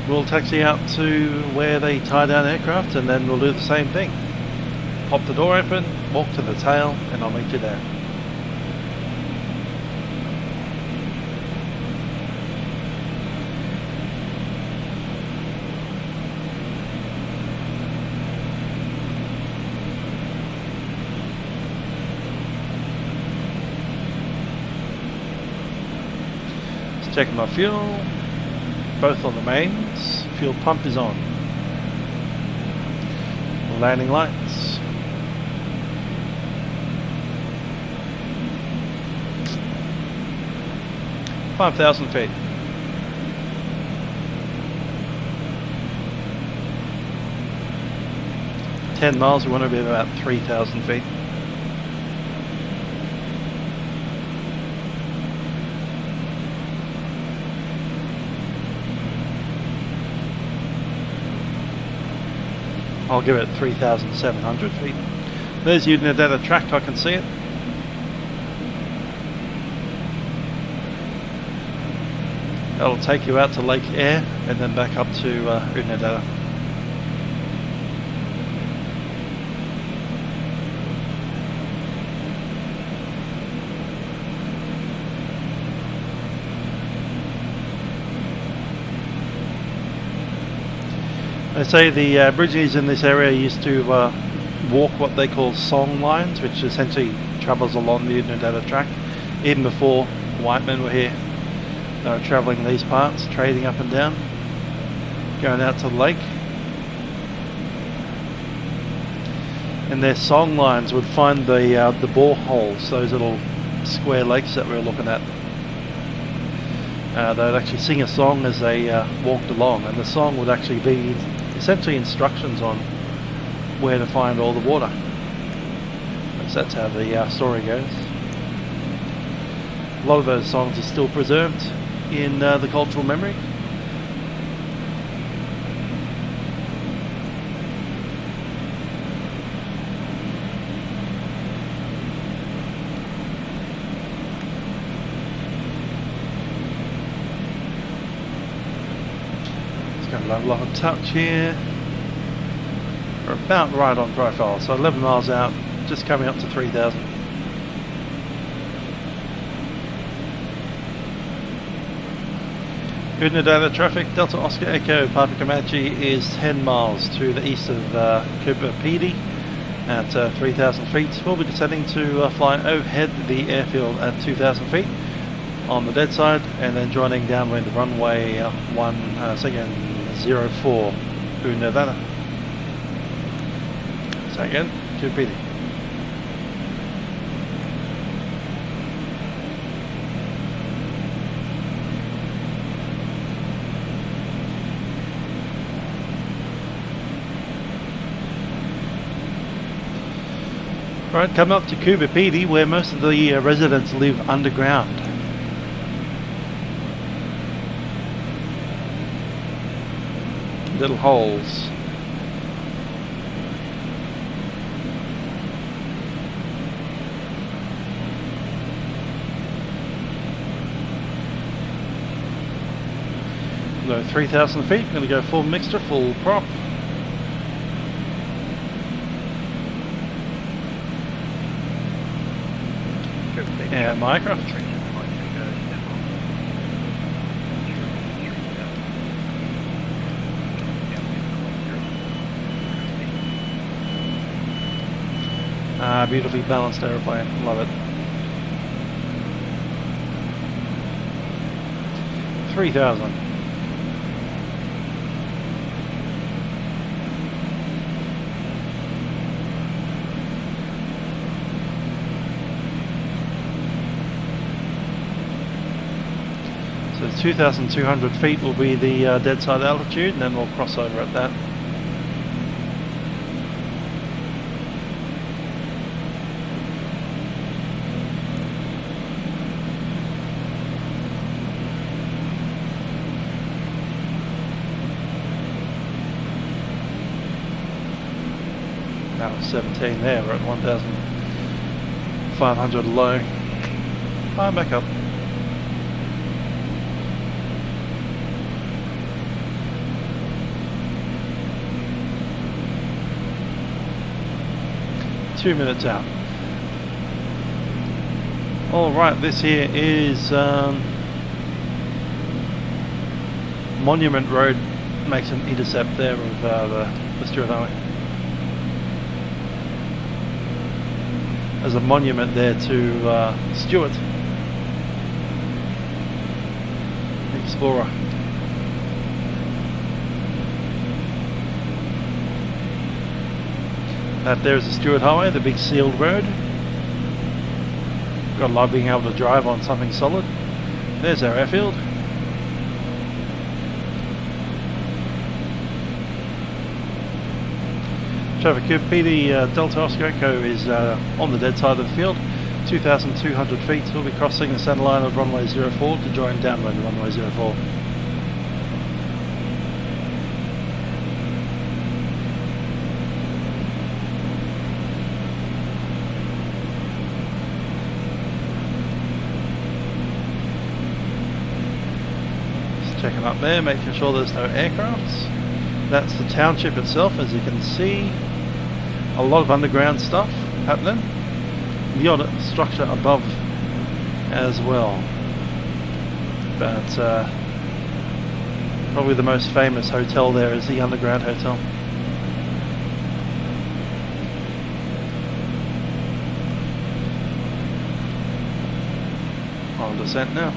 [SPEAKER 1] we'll taxi out to where they tie down aircraft, and then we'll do the same thing. Pop the door open, walk to the tail, and I'll meet you there. Checking my fuel, both on the mains. Fuel pump is on. Landing lights. – 5,000 feet. – 10 miles, we want to be about 3,000 feet. I'll give it 3,700 feet. There's Oodnadatta track, I can see it. That'll take you out to Lake Eyre and then back up to Oodnadatta. They say the Aborigines in this area used to walk what they call song lines, which essentially travels along the Oodnadatta track. Even before white men were here, they were travelling these parts, trading up and down, going out to the lake. And their song lines would find the boreholes, those little square lakes that we were looking at. They would actually sing a song as they walked along, and the song would actually be essentially instructions on where to find all the water. So that's how the story goes. A lot of those songs are still preserved in the cultural memory. Level off a touch here. We're about right on profile, so 11 miles out, just coming up to 3,000. Oodnadatta traffic, Delta Oscar Echo, Papa Comanche is 10 miles to the east of Coober Pedy at 3,000 feet. We'll be descending to fly overhead the airfield at 2,000 feet on the dead side, and then joining downwind runway 04 Oodnadatta. So again, Coober Pedy. Right, come up to Coober Pedy, where most of the residents live underground. Little holes. Go 3,000 feet, I'm going to go full mixture, full prop. And my aircraft. Beautifully balanced aeroplane, love it. 3,000. So 2,200 feet will be the dead side altitude, and then we'll cross over at that. That was 17 there, we're at 1,500 low. Back up. 2 minutes out. Alright, this here is Monument Road, makes an intercept there of the Stuart Highway. There's a monument there to Stuart, the explorer. That there's the Stuart Highway, the big sealed road. Gotta love being able to drive on something solid. There's our airfield. Traffic Coober Pedy Delta Oscar Echo is on the dead side of the field. 2,200 feet. We'll be crossing the centre line of runway 04 to join downwind runway 04. Checking up there, making sure there's no aircrafts. That's the township itself, as you can see. A lot of underground stuff happening. The odd structure above as well. But probably the most famous hotel there is the Underground Hotel. On descent now.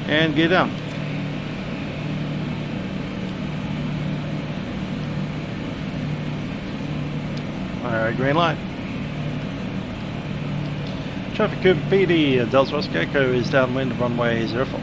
[SPEAKER 1] And get down. Alright, green light. Traffic Coober Pedy Delta Oscar Echo is downwind of runway 04.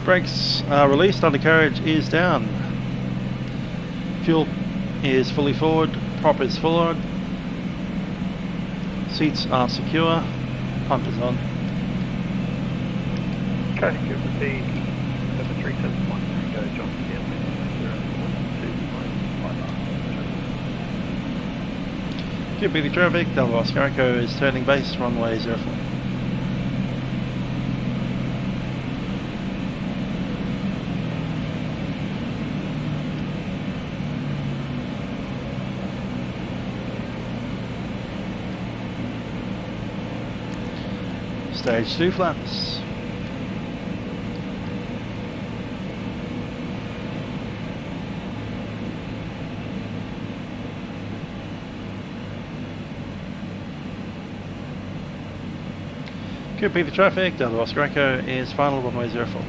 [SPEAKER 1] Brakes are released, undercarriage is down. Fuel is fully forward, prop is forward. Seats are secure, pump is on.
[SPEAKER 3] Okay, Coober Pedy, 7371, go John Field, 025.
[SPEAKER 1] Coober Pedy traffic, Delta Oscar Echo is turning base, runway 04. Stage 2 flaps. Coober Pedy traffic, Delta Oscar Echo is final runway 04.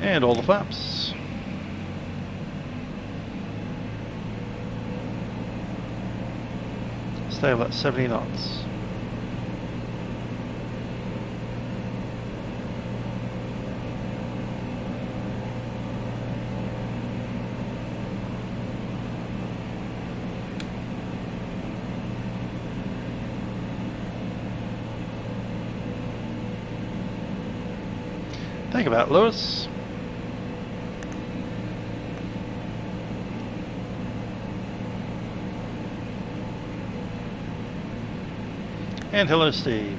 [SPEAKER 1] And all the flaps. Stay about 70 knots. Think about Lewis. And hello, Steve.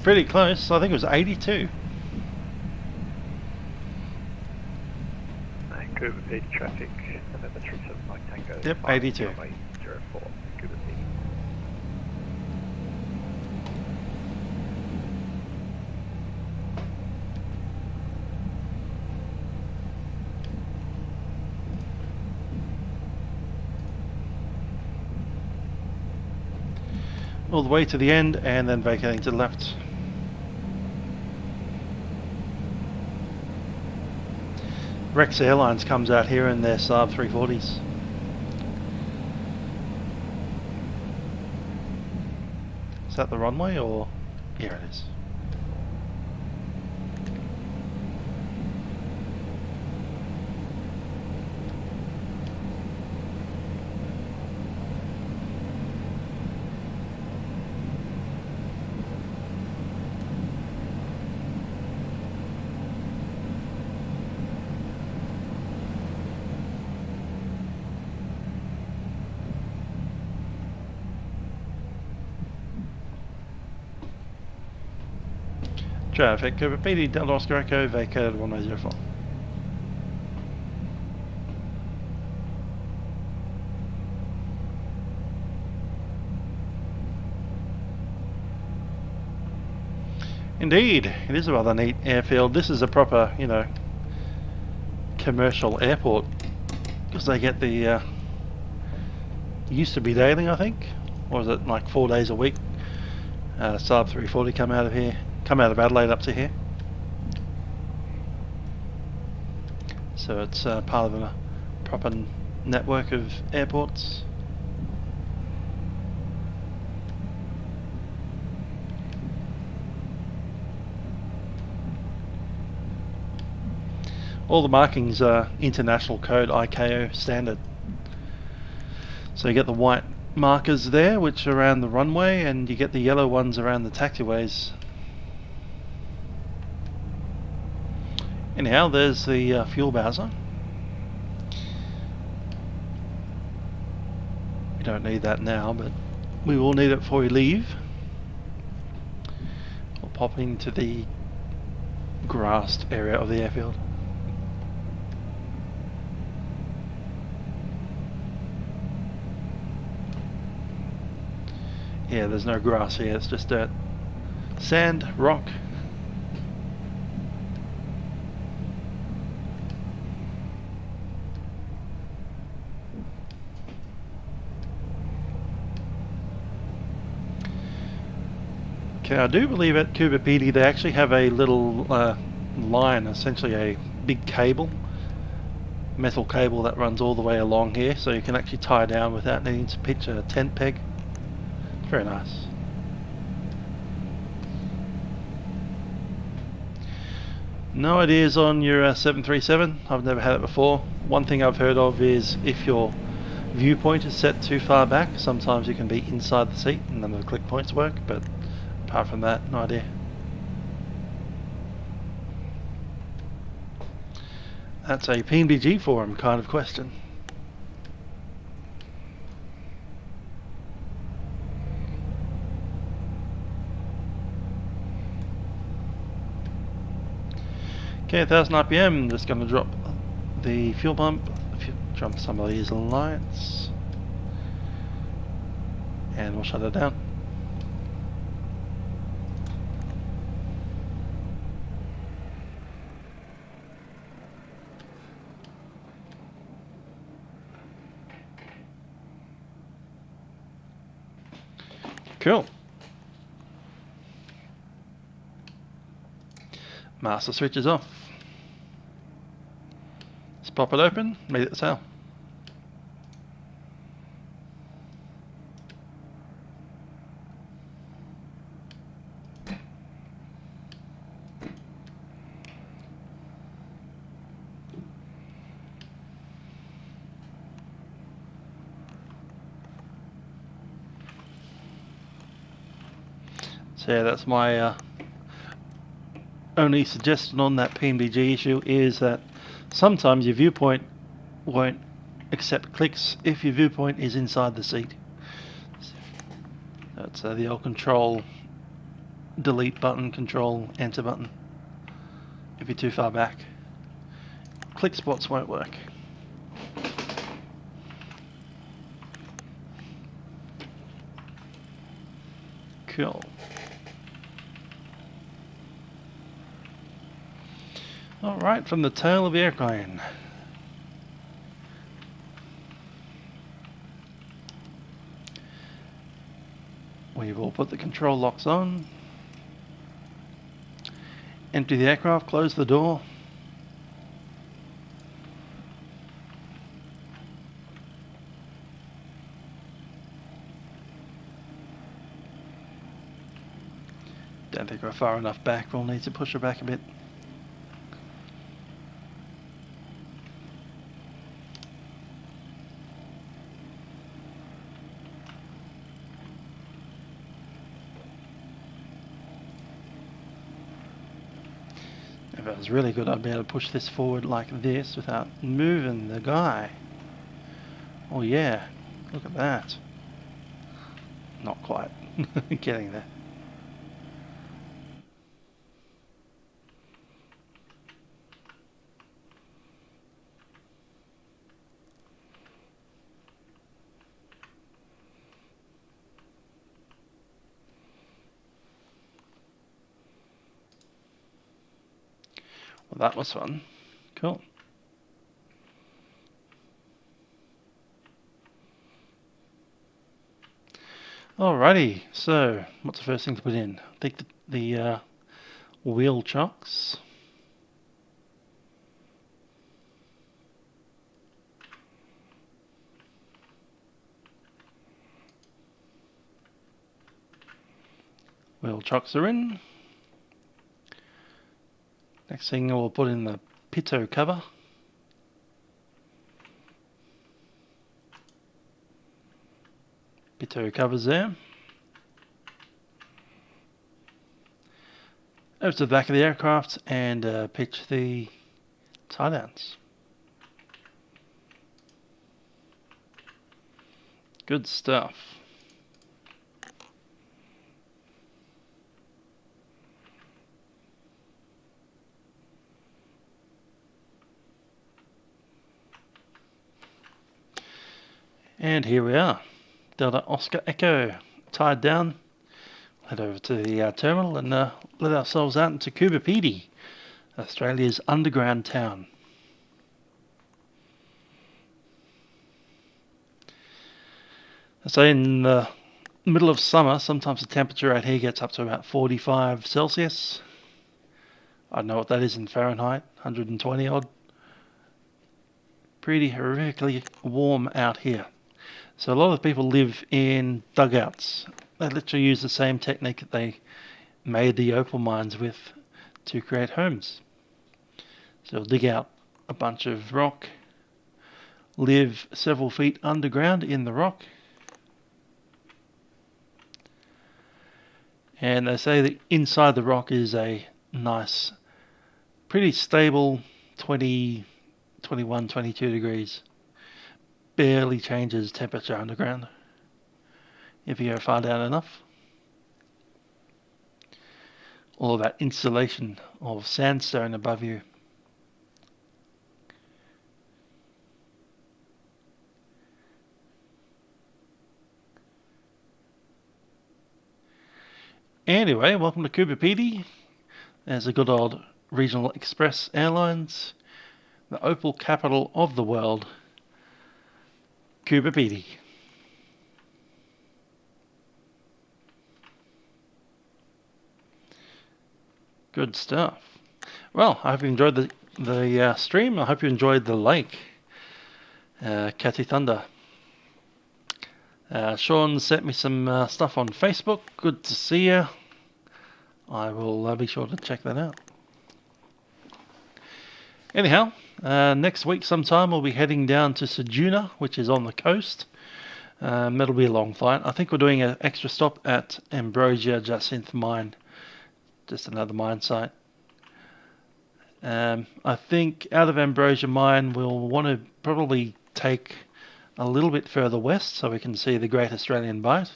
[SPEAKER 1] Pretty close. I think it was 82.
[SPEAKER 3] Coober Pedy traffic, November 37 Mike Tango.
[SPEAKER 1] Yep, 82.
[SPEAKER 3] 04, Coober Pedy.
[SPEAKER 1] All the way to the end and then vacating to the left. Rex Airlines comes out here in their Saab 340s. Is that the runway or? Yeah, it is. Traffic, Coober Pedy, Delta Oscar Echo, vacated 1004. Indeed, it is a rather neat airfield. This is a proper, you know, commercial airport because they get the used to be daily, I think, or is it like 4 days a week? Saab 340 come out of here, come out of Adelaide up to here. So it's part of a proper network of airports. All the markings are international code ICAO standard. So you get the white markers there, which are around the runway, and you get the yellow ones around the taxiways. Anyhow, there's the fuel bowser. We don't need that now, but we will need it before we leave. We'll pop into the grassed area of the airfield. Yeah, there's no grass here, it's just dirt. Sand, rock. Okay, I do believe at Coober Pedy they actually have a little line, essentially a big cable, metal cable that runs all the way along here, so you can actually tie down without needing to pitch a tent peg. Very nice. No ideas on your 737. I've never had it before. One thing I've heard of is if your viewpoint is set too far back, sometimes you can be inside the seat and none of the click points work, but apart from that, no idea. That's a PNBG forum kind of question. Okay, 1000 RPM, just going to drop the fuel pump, jump some of these lights, and we'll shut it down. Cool. Master switch is off. Let's pop it open, meet it sail. So yeah, that's my only suggestion on that PNBG issue, is that sometimes your viewpoint won't accept clicks if your viewpoint is inside the seat. That's the old control delete button, control enter button. If you're too far back, click spots won't work. Cool. Alright, from the tail of the airplane. We've all put the control locks on. Empty the aircraft, close the door. Don't think we're far enough back, we'll need to push her back a bit. If it was really good, I'd be able to push this forward like this without moving the guy. Oh yeah, look at that. Not quite. Getting there. Well, that was fun. Cool. Alrighty, so what's the first thing to put in? I think the wheel chocks. Wheel chocks are in. Next thing we'll put in the pitot cover. Pitot covers there. Over to the back of the aircraft and pitch the tie downs. Good stuff. And here we are, Delta Oscar Echo tied down. Head over to the terminal and let ourselves out into Coober Pedy, Australia's underground town. So in the middle of summer, sometimes the temperature out here gets up to about 45 Celsius. I don't know what that is in Fahrenheit, 120 odd. Pretty horrifically warm out here. So a lot of people live in dugouts. They literally use the same technique that they made the opal mines with to create homes. So they'll dig out a bunch of rock, live several feet underground in the rock, and they say that inside the rock is a nice, pretty stable 20, 21, 22 degrees. Barely changes temperature underground if you go far down enough. All that insulation of sandstone above you. Anyway, welcome to Coober Pedy. There's a good old Regional Express Airlines, the opal capital of the world, Coober Pedy. Good stuff. Well, I hope you enjoyed the stream. I hope you enjoyed the lake. Catty Thunder. Sean sent me some stuff on Facebook. Good to see you. I will be sure to check that out. Anyhow, next week sometime we'll be heading down to Ceduna, which is on the coast. It'll be a long flight. I think we're doing an extra stop at Ambrosia Jacinth Mine, just another mine site. I think out of Ambrosia Mine we'll want to probably take a little bit further west so we can see the Great Australian Bight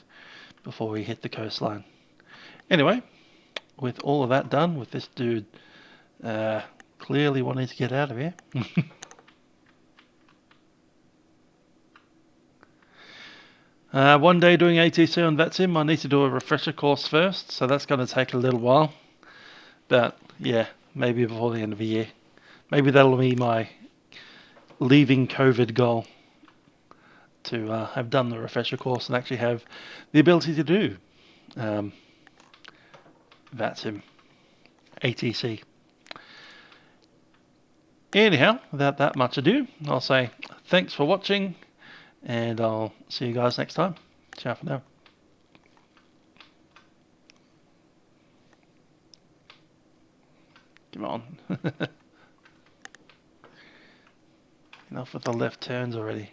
[SPEAKER 1] before we hit the coastline. Anyway, with all of that done, with this dude clearly wanting to get out of here. One day doing ATC on VATsim, I need to do a refresher course first, so that's going to take a little while. But yeah, maybe before the end of the year. Maybe that'll be my leaving COVID goal, to have done the refresher course and actually have the ability to do VATsim ATC. Anyhow, without that much ado, I'll say thanks for watching, and I'll see you guys next time. Ciao for now. Come on. Enough with the left turns already.